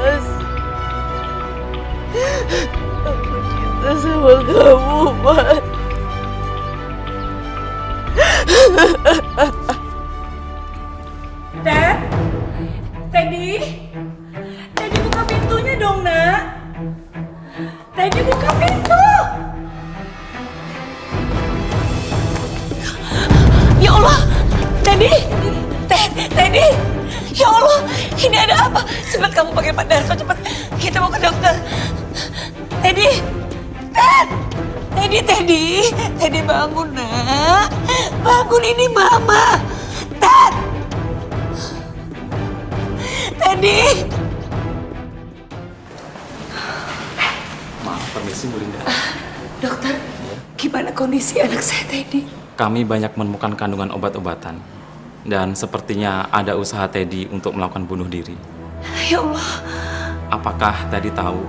Mas, aku cinta sama kamu, Mas. Teddy buka pintunya dong, Nak. Teddy buka pintu. Ya Allah, Teddy. Ya Allah, ini ada apa? Cepat kamu pakai Pak Darto, cepat. Kita mau ke dokter. Teddy bangun, Nak. Bangun, ini Mama. Teddy. Maaf, permisi Bu Linda. Dokter, gimana kondisi anak saya Teddy? Kami banyak menemukan kandungan obat-obatan. Dan sepertinya ada usaha Teddy untuk melakukan bunuh diri. Ya Allah. Apakah Teddy tahu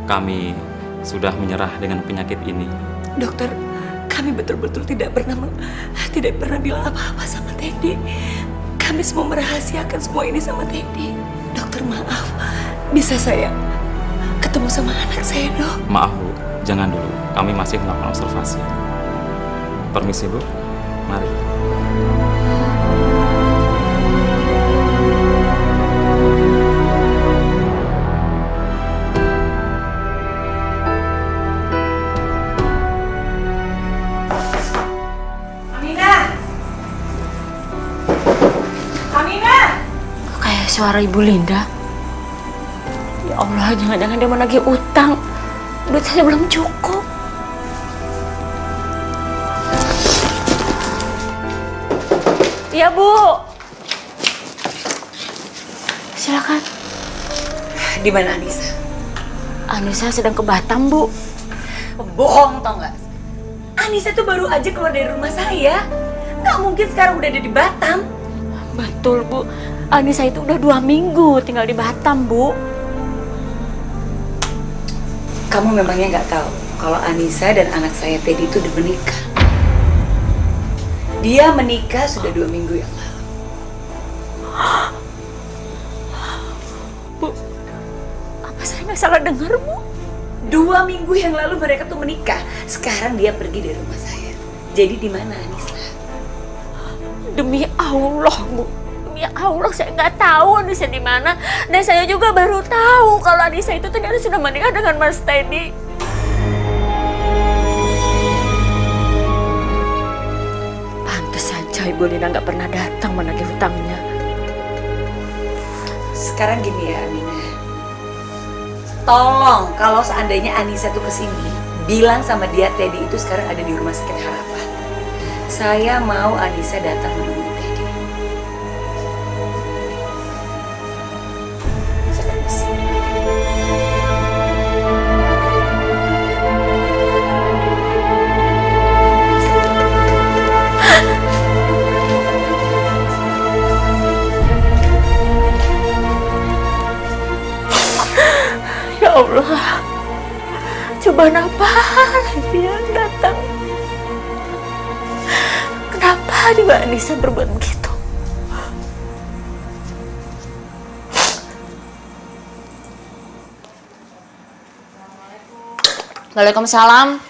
kami sudah menyerah dengan penyakit ini? Dokter, kami betul-betul tidak pernah bilang apa-apa sama Teddy. Kami semua merahasiakan semua ini sama Teddy. Dokter, maaf. Bisa saya ketemu sama anak saya, Dok? Maaf Bu, jangan dulu. Kami masih melakukan observasi. Permisi Bu, mari. suara Ibu Linda. Ya Allah, jangan-jangan dia mau nagih utang. Duit saya belum cukup. Iya, Bu. Silakan. Di mana Anissa? Anissa sedang ke Batam, Bu. Bohong tau nggak? Anissa tuh baru aja keluar dari rumah saya. Nggak mungkin sekarang udah ada di Batam. Betul, Bu. Anissa itu udah 2 minggu tinggal di Batam, Bu. Kamu memangnya nggak tahu kalau Anissa dan anak saya Teddy itu udah menikah. Dia menikah sudah 2 minggu yang lalu. Bu, apa saya nggak salah dengar, Bu? 2 minggu yang lalu mereka tuh menikah. Sekarang dia pergi dari rumah saya. Jadi di mana Anissa? Demi Allah, Bu. Demi Allah, saya nggak tahu Anissa di mana. Dan saya juga baru tahu kalau Anissa itu ternyata sudah menikah dengan Mas Teddy. Pantes saja Ibu Lina nggak pernah datang menagih hutangnya. Sekarang gini ya Amina. Tolong kalau seandainya Anissa tuh kesini, bilang sama dia Teddy itu sekarang ada di Rumah Sakit Harapan. Saya mau Anissa datang menemui Teddy. Saya permisi. Ya Allah, cobaan apa lagi yang datang? Kenapa juga Anissa berbuat begitu? Waalaikumsalam.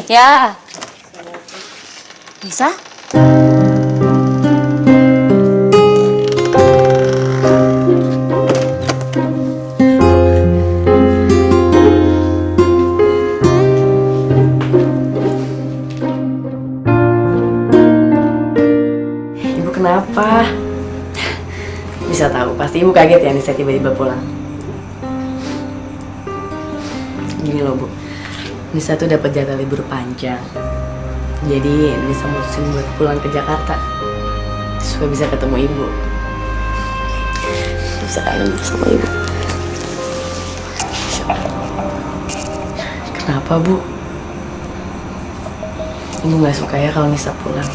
Ya. Bisa? Ibu kenapa? Bisa tahu, pasti ibu kaget ya Nisa tiba-tiba pulang. Gini loh Bu, Nisa tuh dapat jatah libur panjang. Jadi Nisa mutusin buat pulang ke Jakarta supaya bisa ketemu ibu. Bisa kangen sama ibu. Kenapa Bu? Ibu nggak suka ya kalau Nisa pulang?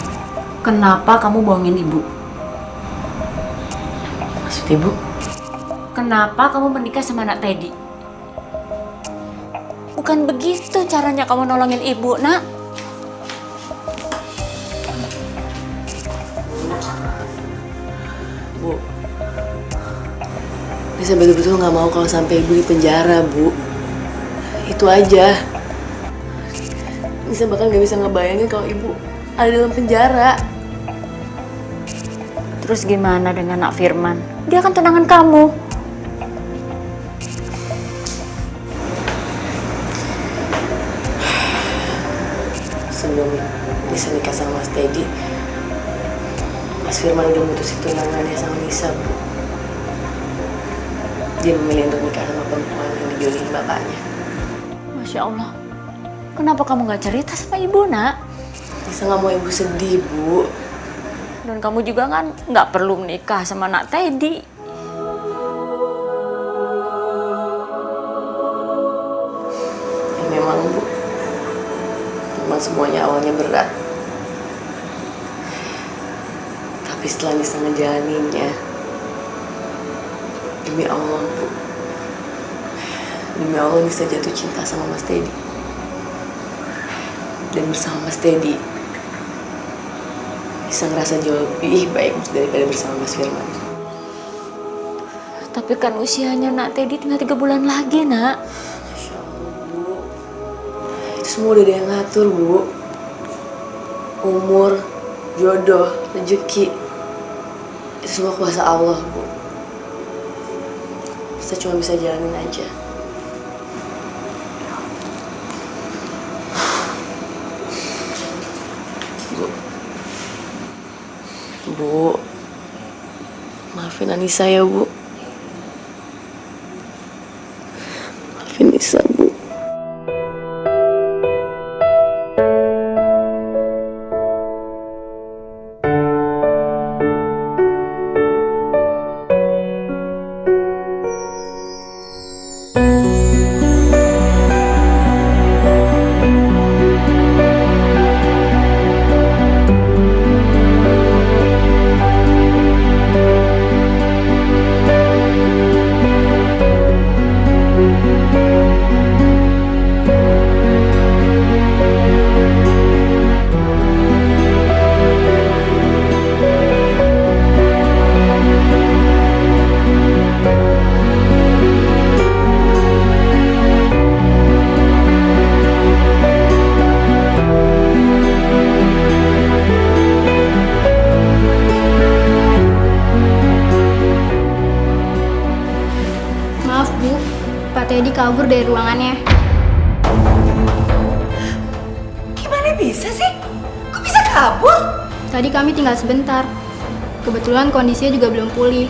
Kenapa kamu bohongin Ibu? Maksud ibu? Kenapa kamu menikah sama anak Teddy? Bukan begitu caranya kamu nolongin Ibu, Nak. Bu, Nisa betul-betul nggak mau kalau sampai ibu di penjara, Bu. Itu aja. Nisa bahkan nggak bisa ngebayangin kalau ibu ada dalam penjara. Terus gimana dengan Nak Firman? Dia kan tunangan kamu. Sebelum Nisa nikah sama Mas Teddy, Mas Firman udah mutusin tunangannya sama Nisa, Bu. Dia memilih untuk nikah sama perempuan yang dijodohin bapaknya. Masya Allah. Kenapa kamu nggak cerita sama Ibu, Nak? Nisa nggak mau ibu sedih, Bu. Dan kamu juga kan nggak perlu menikah sama anak Teddy. Ya memang, Bu. Memang semuanya awalnya berat. Tapi setelah Nisa ngejalaninnya, demi Allah, Bu. Demi Allah Nisa jatuh cinta sama Mas Teddy. Dan bersama Mas Teddy, Nisa ngerasa jauh lebih baik daripada bersama Mas Firman. Tapi kan usianya Nak Teddy tinggal 3 bulan lagi, Nak. Masya Allah, Bu. Itu semua udah ada yang ngatur, Bu. Umur, jodoh, rezeki, itu semua kuasa Allah, Bu. Kita cuma bisa jalanin aja. Bu, Bu, maafin Anissa ya, Bu. Maafin Nisa, Bu. Maaf Bu, Pak Teddy kabur dari ruangannya. Gimana bisa sih? Kok bisa kabur? Tadi kami tinggal sebentar. Kebetulan kondisinya juga belum pulih.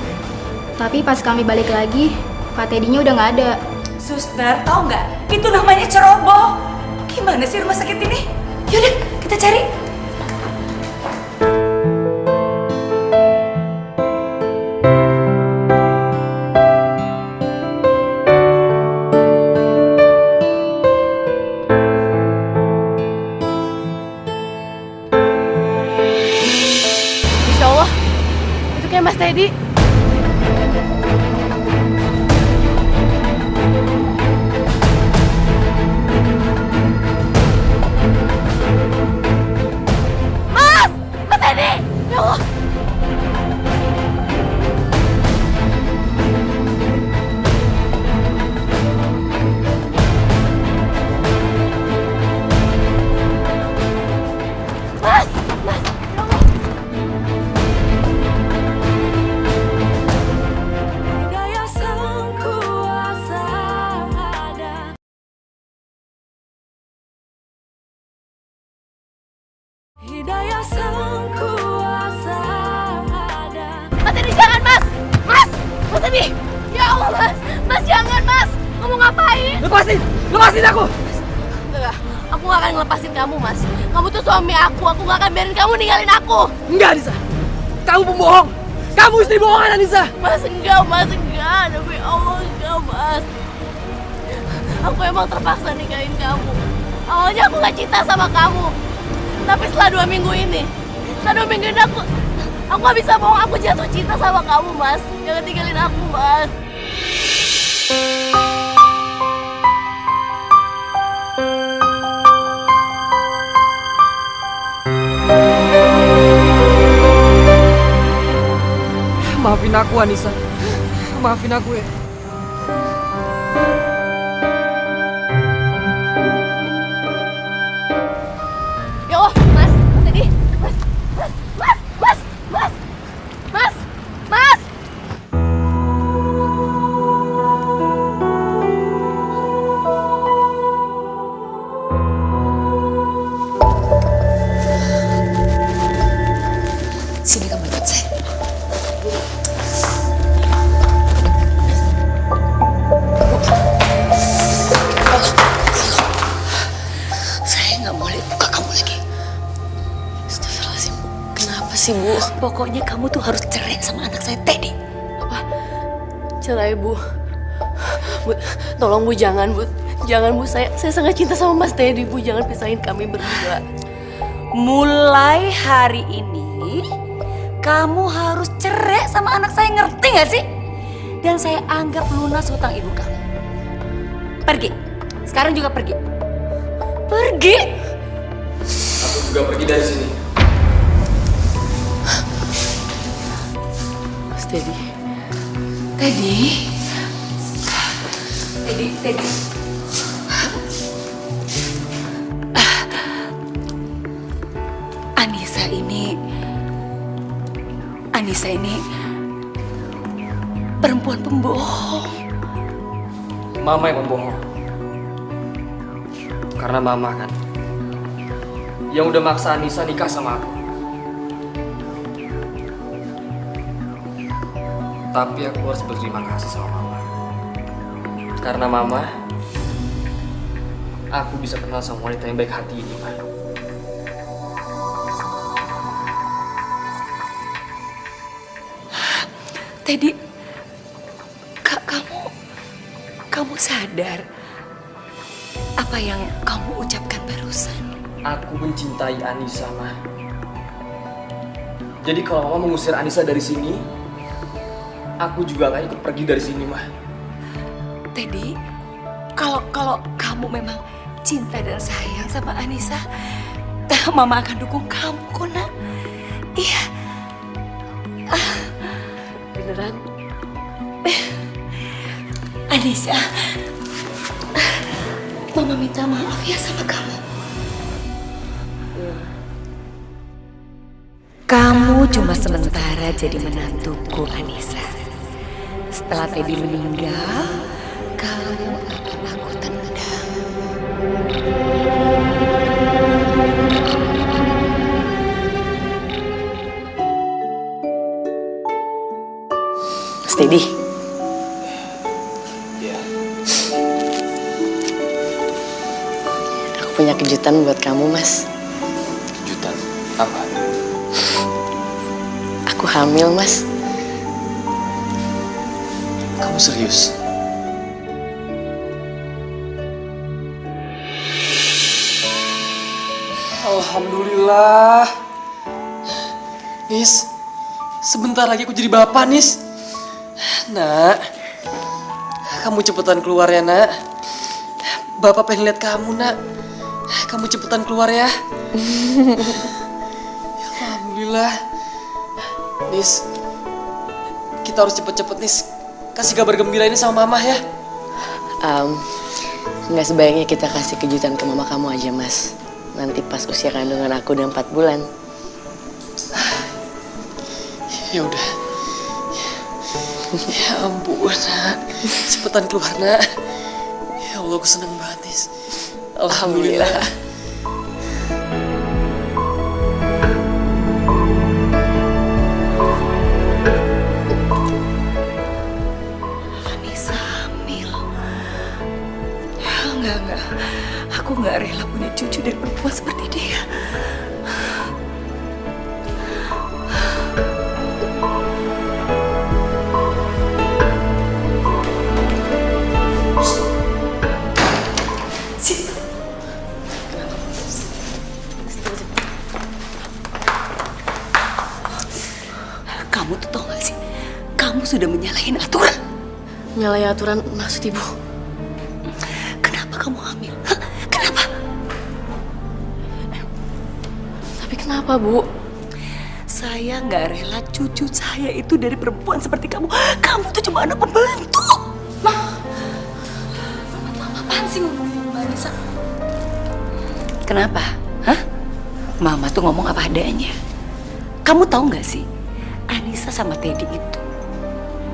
Tapi pas kami balik lagi, Pak Teddy-nya udah nggak ada. Suster, tahu nggak? Itu namanya ceroboh. Gimana sih rumah sakit ini? Yaudah, kita cari. Insya Allah, itu kayak Mas Teddy. Mas Teddy! Ya Allah! Mas! Mas! Ya Allah! Hidayah sang kuasa ada. Hidayah sang kuasa ada. Mas Teddy jangan Mas! Mas! Mas Teddy! Ya Allah Mas! Mas jangan Mas! Kamu ngapain? Lepasin! Lepasin aku! Enggak, aku gak akan ngelepasin kamu Mas. Kamu tuh suami aku gak akan biarin kamu ninggalin aku. Enggak, Anissa. Kamu pembohong. Kamu istri bohongan, Anissa. Mas enggak demi Allah enggak Mas. Aku emang terpaksa nikahin kamu. Awalnya aku gak cinta sama kamu. Tapi setelah 2 minggu ini aku gak bisa bohong, aku jatuh cinta sama kamu Mas. Jangan tinggalin aku Mas. Maafin aku, Anissa. Maafin aku ya. Ya Allah, Mas Teddy, Mas. Sini kamu ikut saya. Saya nggak boleh buka kamu lagi. Astagfirullahaladzim, kenapa sih Bu? Pokoknya kamu tuh harus cerai sama anak saya Teddy. Cerai Bu. Bu, tolong Bu jangan Bu. Jangan Bu, saya sangat cinta sama Mas Teddy Bu. Jangan pisahin kami berdua. Mulai hari ini, kamu harus cerai sama anak saya, ngerti gak sih? Dan saya anggap lunas hutang ibu kamu. Pergi. Sekarang juga pergi. Pergi. Aku juga pergi dari sini. Mas Teddy. Teddy. Anissa ini perempuan pembohong. Mama yang membohong. Karena Mama kan yang udah maksa Anissa nikah sama aku. Tapi aku harus berterima kasih sama Mama. Karena Mama, aku bisa kenal sama wanita yang baik hati ini, Ma. Teddy, kamu sadar apa yang kamu ucapkan barusan? Aku mencintai Anissa, Ma. Jadi kalau Mama mengusir Anissa dari sini, aku juga akan ikut pergi dari sini, Ma. Teddy, kalau kamu memang cinta dan sayang sama Anissa, Mama akan dukung kamu kok, Nak. Iya. Beneran? Anissa, Mama minta maaf ya sama kamu. Kamu cuma sementara jadi menantuku, Anissa. Setelah Teddy meninggal, kamu akan aku tendang. Teddy. Iya. Aku punya kejutan buat kamu, Mas. Kejutan? Apa? Aku hamil, Mas. Kamu serius? Alhamdulillah. Nis, sebentar lagi aku jadi bapak, Nis. Nak, kamu cepetan keluar ya, Nak. Bapak pengen lihat kamu, Nak. Kamu cepetan keluar ya. Alhamdulillah. Nis, kita harus cepet-cepet, Nis. Kasih kabar gembira ini sama Mama ya. Nggak sebaiknya kita kasih kejutan ke mama kamu aja, Mas. Nanti pas usia kandungan aku udah 4 bulan. Ya udah. Ya ampun, Nak. Cepetan keluar, Nak. Ya Allah, aku seneng banget, Nis. Alhamdulillah. Anissa hamil. Enggak. Aku nggak rela punya cucu dari perempuan seperti dia. Kamu tuh tau gak sih? Kamu sudah menyalahin aturan. Nyalahi aturan maksud ibu? Kenapa kamu hamil? Hah? Kenapa? Tapi kenapa, Bu? Saya nggak rela cucu saya itu dari perempuan seperti kamu. Kamu tuh cuma anak pembantu. Mama tuh apaan sih ngomongin Mbak Anissa? Kenapa? Hah? Mama tuh ngomong apa adanya. Kamu tahu nggak sih? Anissa sama Teddy itu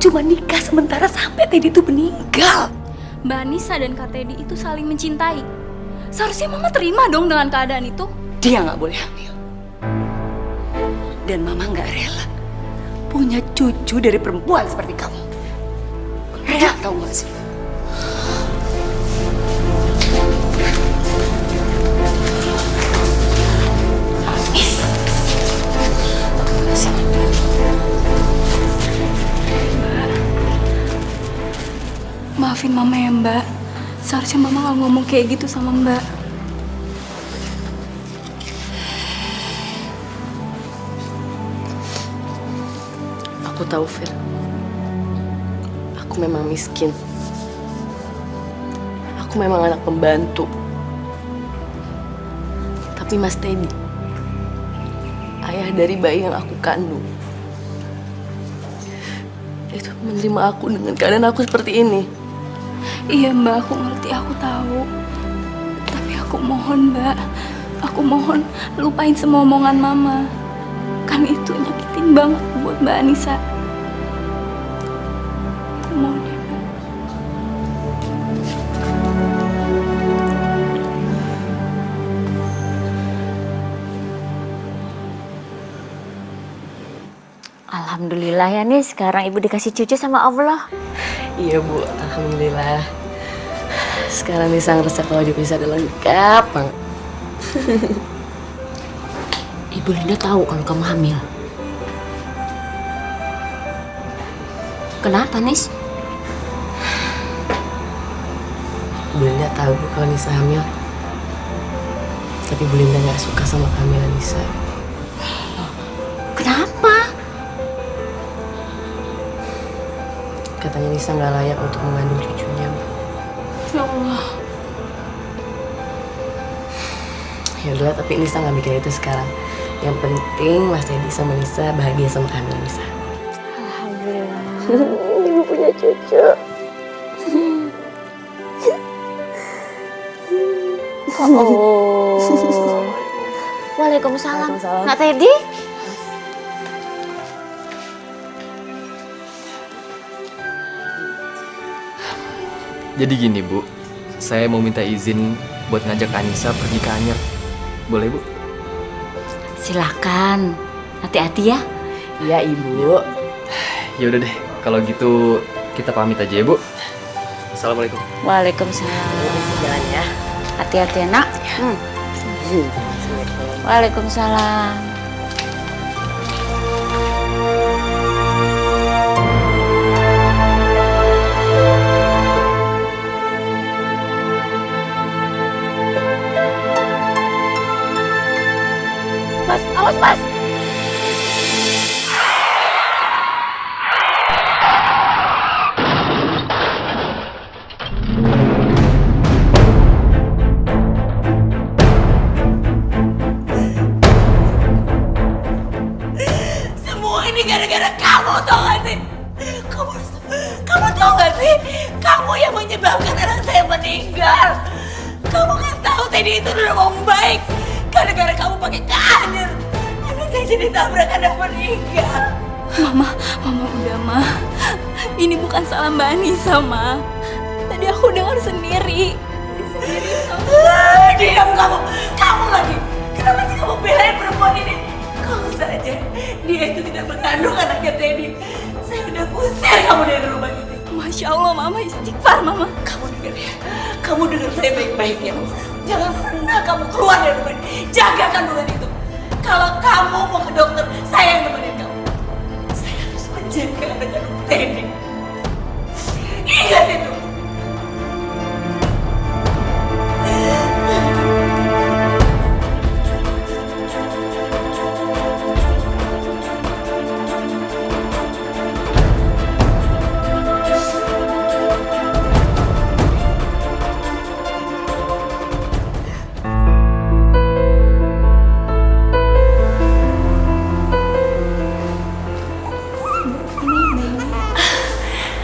cuma nikah sementara sampai Teddy itu meninggal. Mbak Anissa dan Kak Teddy itu saling mencintai. Seharusnya Mama terima dong dengan keadaan itu. Dia nggak boleh hamil. Dan Mama nggak rela punya cucu dari perempuan seperti kamu. Rela tahu nggak sih? Maafin Mama ya, Mbak. Seharusnya Mama nggak ngomong kayak gitu sama Mbak. Aku tahu, Fir. Aku memang miskin. Aku memang anak pembantu. Tapi Mas Teddy, ayah dari bayi yang aku kandung, itu menerima aku dengan keadaan aku seperti ini. Iya, Mbak, aku ngerti, aku tahu. Tapi aku mohon, Mbak. Aku mohon lupain semua omongan Mama. Kan itu nyakitin banget buat Mbak Anissa. Aku mohon ya, Mbak. Alhamdulillah ya nih, sekarang ibu dikasih cucu sama Allah. Iya Bu, alhamdulillah. Sekarang Nisa ngerasa kalau dipisah udah lengkap banget. Ibu Linda tahu kalau kamu hamil. Kenapa, Nis? Bu Linda tahu Bu kalau Nisa hamil. Tapi Bu Linda nggak suka sama kehamilan Nisa. Kenapa? Katanya Nisa nggak layak untuk mengandung cucunya, Bu. Ya Allah. Ya udahlah, tapi Nisa nggak mikir itu sekarang. Yang penting Mas Teddy sama Nisa bahagia sama kehamilan Nisa. Alhamdulillah. Ibu punya cucu. Oh. Waalaikumsalam. Nak Teddy? Jadi gini Bu, saya mau minta izin buat ngajak Anissa pergi ke Anyer. Boleh Bu? Silakan. Hati-hati ya. Iya Ibu. Ya udah deh, kalau gitu kita pamit aja ya Bu. Assalamualaikum. Waalaikumsalam. Jalan ya. Hati-hati ya, Nak. Waalaikumsalam. Mas, awas Mas. Semua ini gara-gara kamu, tau gak sih? Kamu tau gak sih? Kamu yang menyebabkan anak saya meninggal. Kamu kan tahu Teddy itu udah mau baik. Gara-gara kamu pakai Anyer, anak saya jadi tabrakan dan meninggal. Mama udah, Ma. Ini bukan salah Mbak Anissa, Ma. Tadi aku dengar sendiri. Diam kamu! Kamu lagi! Kenapa sih kamu belain perempuan ini? Kalau saja dia itu tidak mengandung anaknya Teddy, saya udah usir kamu dari rumah ini. Masya Allah, Mama istighfar, Mama. Kamu dengar ya? Kamu dengar saya baik-baik ya. Jangan pernah kamu keluar dari rumah ini. Jaga kandungan itu. Kalau kamu mau ke dokter, saya yang nemenin kamu. Saya harus menjaga anak kandung Teddy. Ingat itu.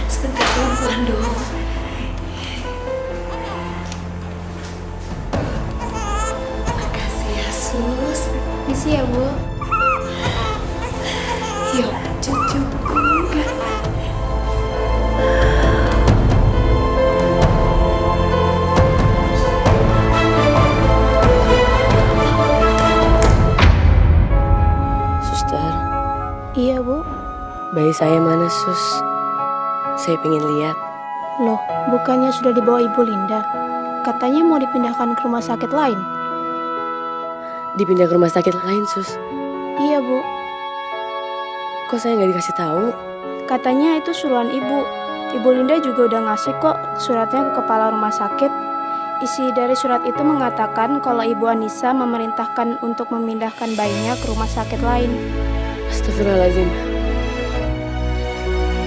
Sebentar pelan-pelan dong. Makasih ya Sus. Misi ya, Bu. Yuk cucuku. Suster, Iya, Bu. bayi saya mana Sus? Saya pengen lihat. Loh, bukannya sudah dibawa Ibu Linda? Katanya mau dipindahkan ke rumah sakit lain. Dipindah ke rumah sakit lain Sus. Iya, Bu. Kok saya nggak dikasih tahu? Katanya itu suruhan Ibu. Ibu Linda juga udah ngasih kok suratnya ke kepala rumah sakit. Isi dari surat itu mengatakan kalau Ibu Anissa memerintahkan untuk memindahkan bayinya ke rumah sakit lain. Astagfirullahaladzim.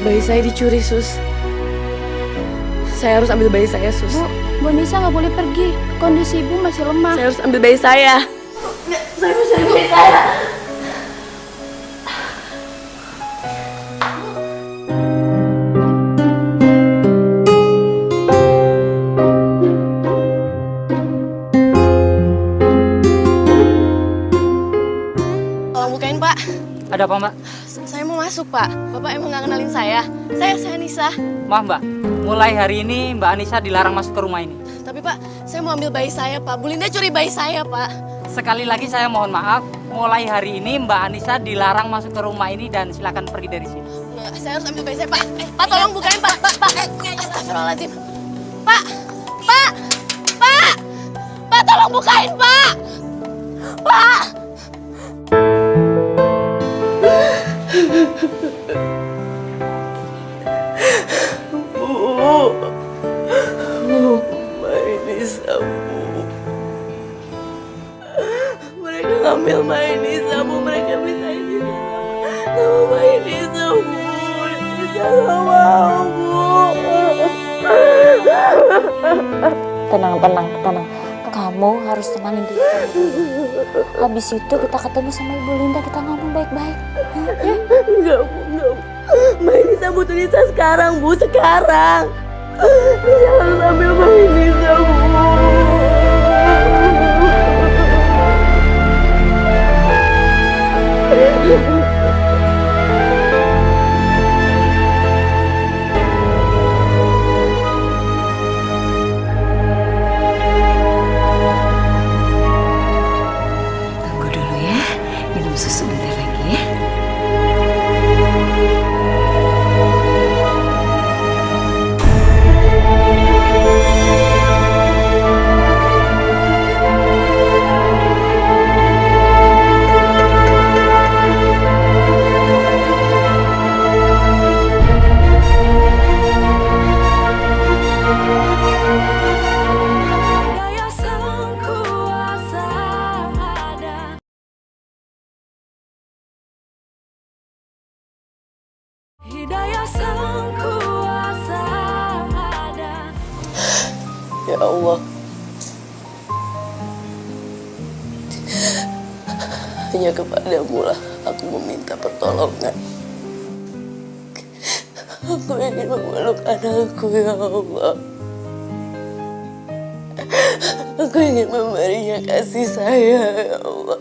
Bayi saya dicuri Sus. Saya harus ambil bayi saya Sus. Bu Nisa nggak boleh pergi. Kondisi Ibu masih lemah. Saya harus ambil bayi saya. Saya harus ambil bayi saya. Tolong bukain Pak. Ada apa Mbak? Saya mau masuk Pak. Bapak emang nggak kenalin saya. Saya Nisa. Maaf Mbak, mulai hari ini Mbak Anissa dilarang masuk ke rumah ini. Tapi Pak, saya mau ambil bayi saya Pak. Bu Linda curi bayi saya Pak. Sekali lagi saya mohon maaf, mulai hari ini Mbak Anissa dilarang masuk ke rumah ini dan silakan pergi dari sini. Saya harus ambil bayi saya, Pak. Pak, tolong bukain, Pak. Pak. Astagfirullahaladzim. Pak. Pak. Pak. Pak, tolong bukain, Pak. Pak. Mbak Anissa, Bu. Mereka ngambil Mbak Anissa, Bu. Mereka bisa ini sama Mbak Anissa, Bu. Anissa gak mau, Bu. Tenang. Kamu harus tenangin diri kamu dulu. Habis itu kita ketemu sama Ibu Linda, kita ngomong baik-baik. Ya? Enggak, Bu. Mbak Anissa butuh Nisa sekarang, Bu. Sekarang. Nisa harus ambil Mbak Anissa, Bu. Tunggu dulu ya, minum susu bentar lagi ya. Ya Allah, hanya kepadamu lah aku meminta pertolongan. Aku ingin memeluk anakku, ya Allah. Aku ingin memberinya kasih sayang, ya Allah.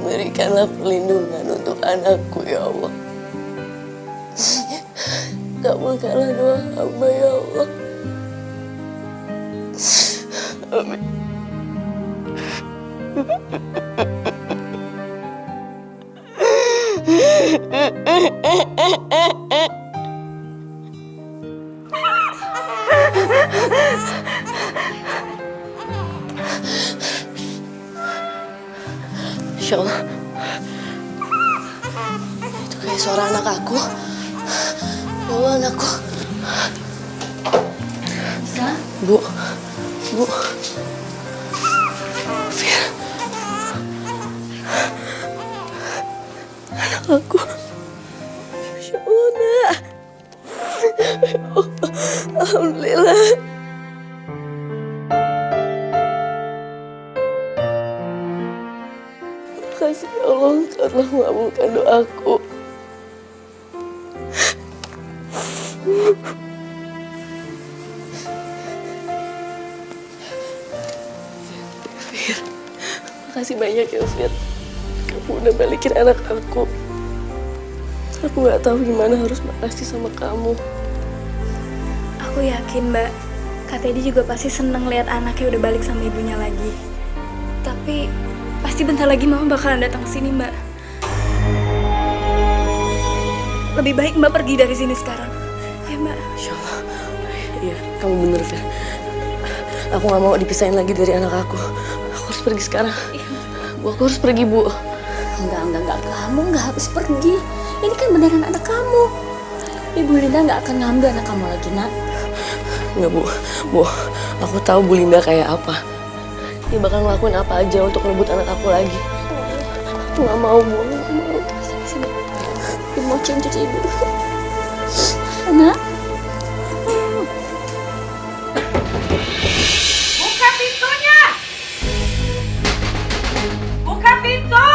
Berikanlah perlindungan untuk anakku, ya Allah. Kabulkanlah doa hamba, ya Allah. Amin. Insya Allah. Itu kayak suara anak aku. Ya Allah, anakku. Bisa? Bu. Fir. Anak aku. Masya Allah, nak. Ya Allah. Alhamdulillah. Makasih ya Allah, Engkau telah mengabulkan doaku. Fir, makasih banyak ya Fir. Kamu udah balikin anak aku. Aku gak tahu gimana harus makasih sama kamu. Aku yakin, Mbak, Kak Teddy juga pasti seneng lihat anaknya udah balik sama ibunya lagi. Tapi pasti bentar lagi Mama bakalan datang ke sini, Mbak. Lebih baik Mbak pergi dari sini sekarang. Ya, Mbak. Insya Allah. Iya, kamu bener, Fir. Aku gak mau dipisahin lagi dari anak aku. Aku harus pergi sekarang. Bu, aku harus pergi, Bu. Enggak. Kamu nggak harus pergi. Ini kan beneran anak kamu. Ibu Linda nggak akan ngambil anak kamu lagi, nak. Enggak, Bu. Bu, aku tahu Bu Linda kayak apa. Dia bakal ngelakuin apa aja untuk ngerebut anak aku lagi. Aku gak mau, Bu. Aku gak mau. Sini. Ibu mau cium cucu Ibu. Anak. Buka pintunya! Buka pintu!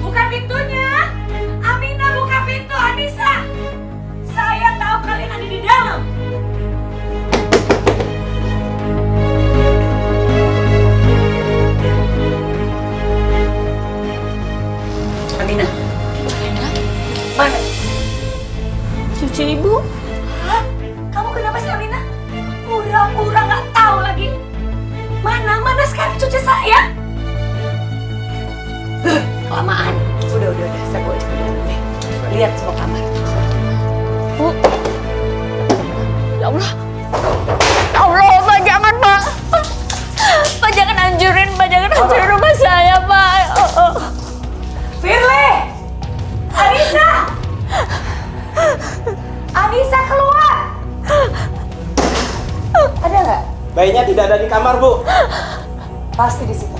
Buka pintunya! Aminah, buka pintu, Anissa! Saya tahu kalian ada di dalam. Aminah. Mana? hancurin, Pak. Jangan hancurin rumah saya, Pak. Firly! Anissa! Anissa keluar! Ada nggak? Bayinya tidak ada di kamar, Bu. Pasti di situ.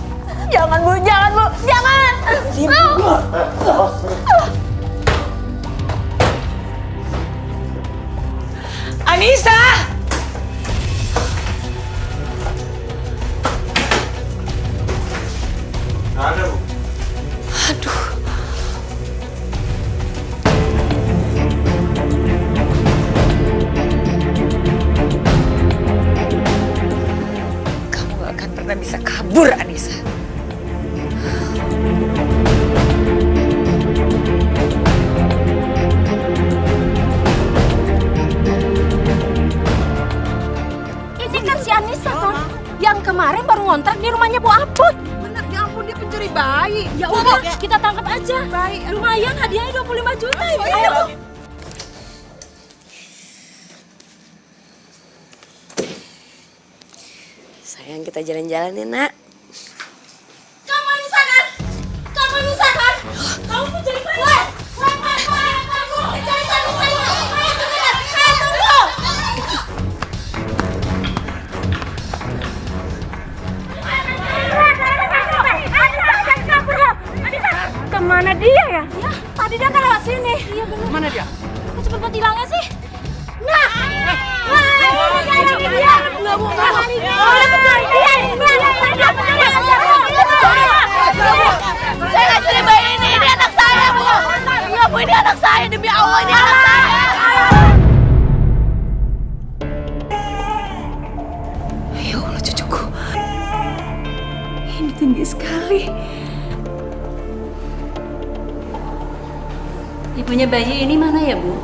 Jangan, Bu. Jangan, Bu. Jangan. Anissa! Ada, Bu. Aduh. Kamu gak akan pernah bisa kabur, Anissa. Ini kan si Anissa, kan? Yang kemarin baru ngontrak di rumahnya Bu Aput. Bener, ya ampun dia pencuri bayi. Ya udah, kita tangkap aja. Lumayan hadiahnya 25 juta, Ibu. Ayo. Sayang, kita jalan-jalan ya, Nak. Kamu Anissa kan? Kamu Anissa kan? Kamu pencuri bayi. Kemana dia ya? Ya, tadi dia kan lewat sini. Iya benar. Mana dia? Kok cepet banget hilangnya sih? Nah, ini dia. Enggak Bu, enggak. Saya nggak curi bayi ini anak saya Bu. Enggak Bu, ini anak saya, demi Allah ini anak saya. Ya Allah, cucuku. Ini tinggi sekali. Ibunya bayi ini mana ya, Bu?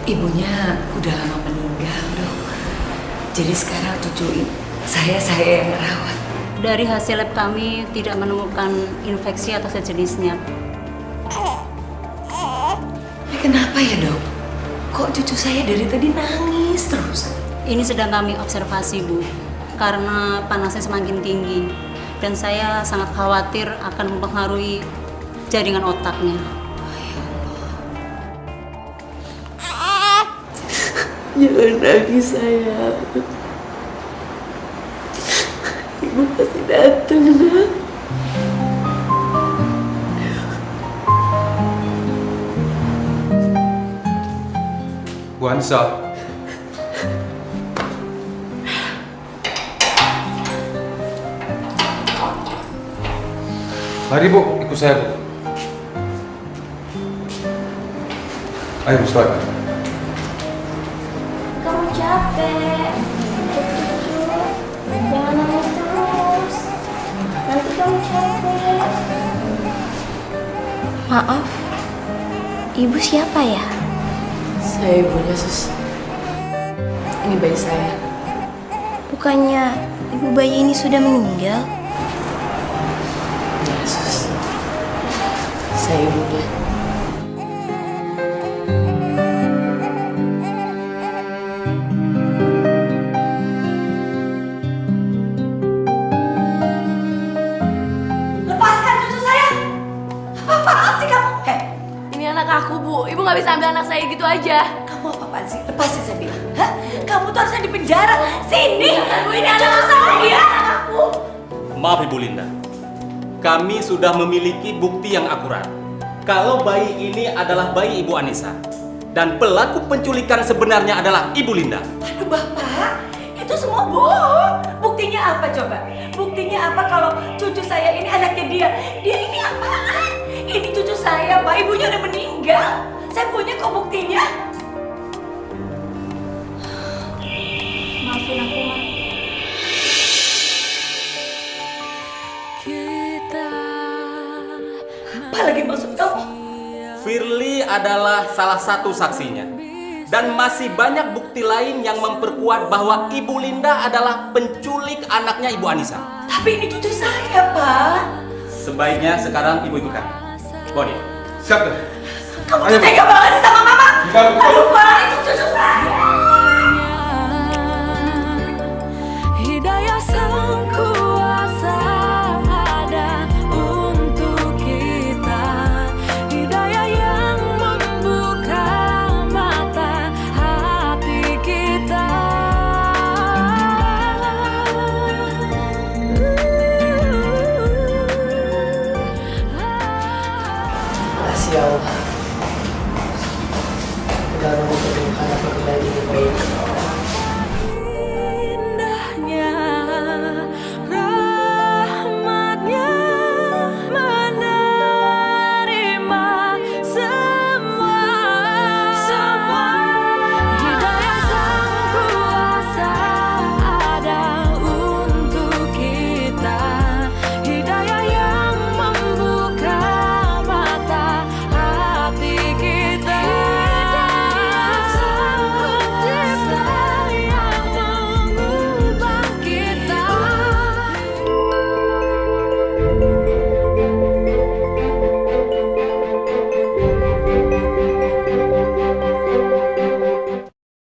Ibunya udah lama meninggal, Dok. Jadi sekarang cucu saya yang merawat. Dari hasil lab kami tidak menemukan infeksi atau sejenisnya. Kenapa ya, Dok? Kok cucu saya dari tadi nangis terus? Ini sedang kami observasi, Bu. Karena panasnya semakin tinggi. Dan saya sangat khawatir akan mempengaruhi jaringan otaknya. Jangan nangis, sayang. Ibu pasti datang, Nak. Bu Anissa. Mari Bu, ikut saya Bu. Ayo Bu, silakan. Kamu capek. Jangan nangis terus. Nanti kamu capek. Maaf. Ibu siapa ya? Saya ibunya, Sus. Ini bayi saya. Bukannya ibu bayi ini sudah meninggal? Ya, Sus. Saya ibunya. Lepaskan cucu saya! Apa-apaan sih kamu? Ini anak aku, Bu. Ibu nggak bisa ambil anak saya gitu aja. Kamu apa-apaan sih? Lepasin saya bilang. Hah? Kamu tuh harusnya di penjara. Sini! Ini anak saya! Aku! Maaf Ibu Linda, kami sudah memiliki bukti yang akurat kalau bayi ini adalah bayi Ibu Anissa dan pelaku penculikan sebenarnya adalah Ibu Linda. Aduh Bapak, itu semua bohong. Buktinya apa coba? Buktinya apa kalau cucu saya ini anaknya dia? Dia ini apaan? Ini cucu saya, Pak. Ibunya udah meninggal. Saya punya kok buktinya. Maafin aku, Ma. Apa lagi maksud kamu? Firly adalah salah satu saksinya dan masih banyak bukti lain yang memperkuat bahwa Ibu Linda adalah penculik anaknya Ibu Anissa. Tapi ini cucu saya, Pak. Sebaiknya sekarang Ibu ikut kami. Boni. Siap. Kamu tuh tega banget sih sama Mama. Aduh, Pak, itu cucu saya.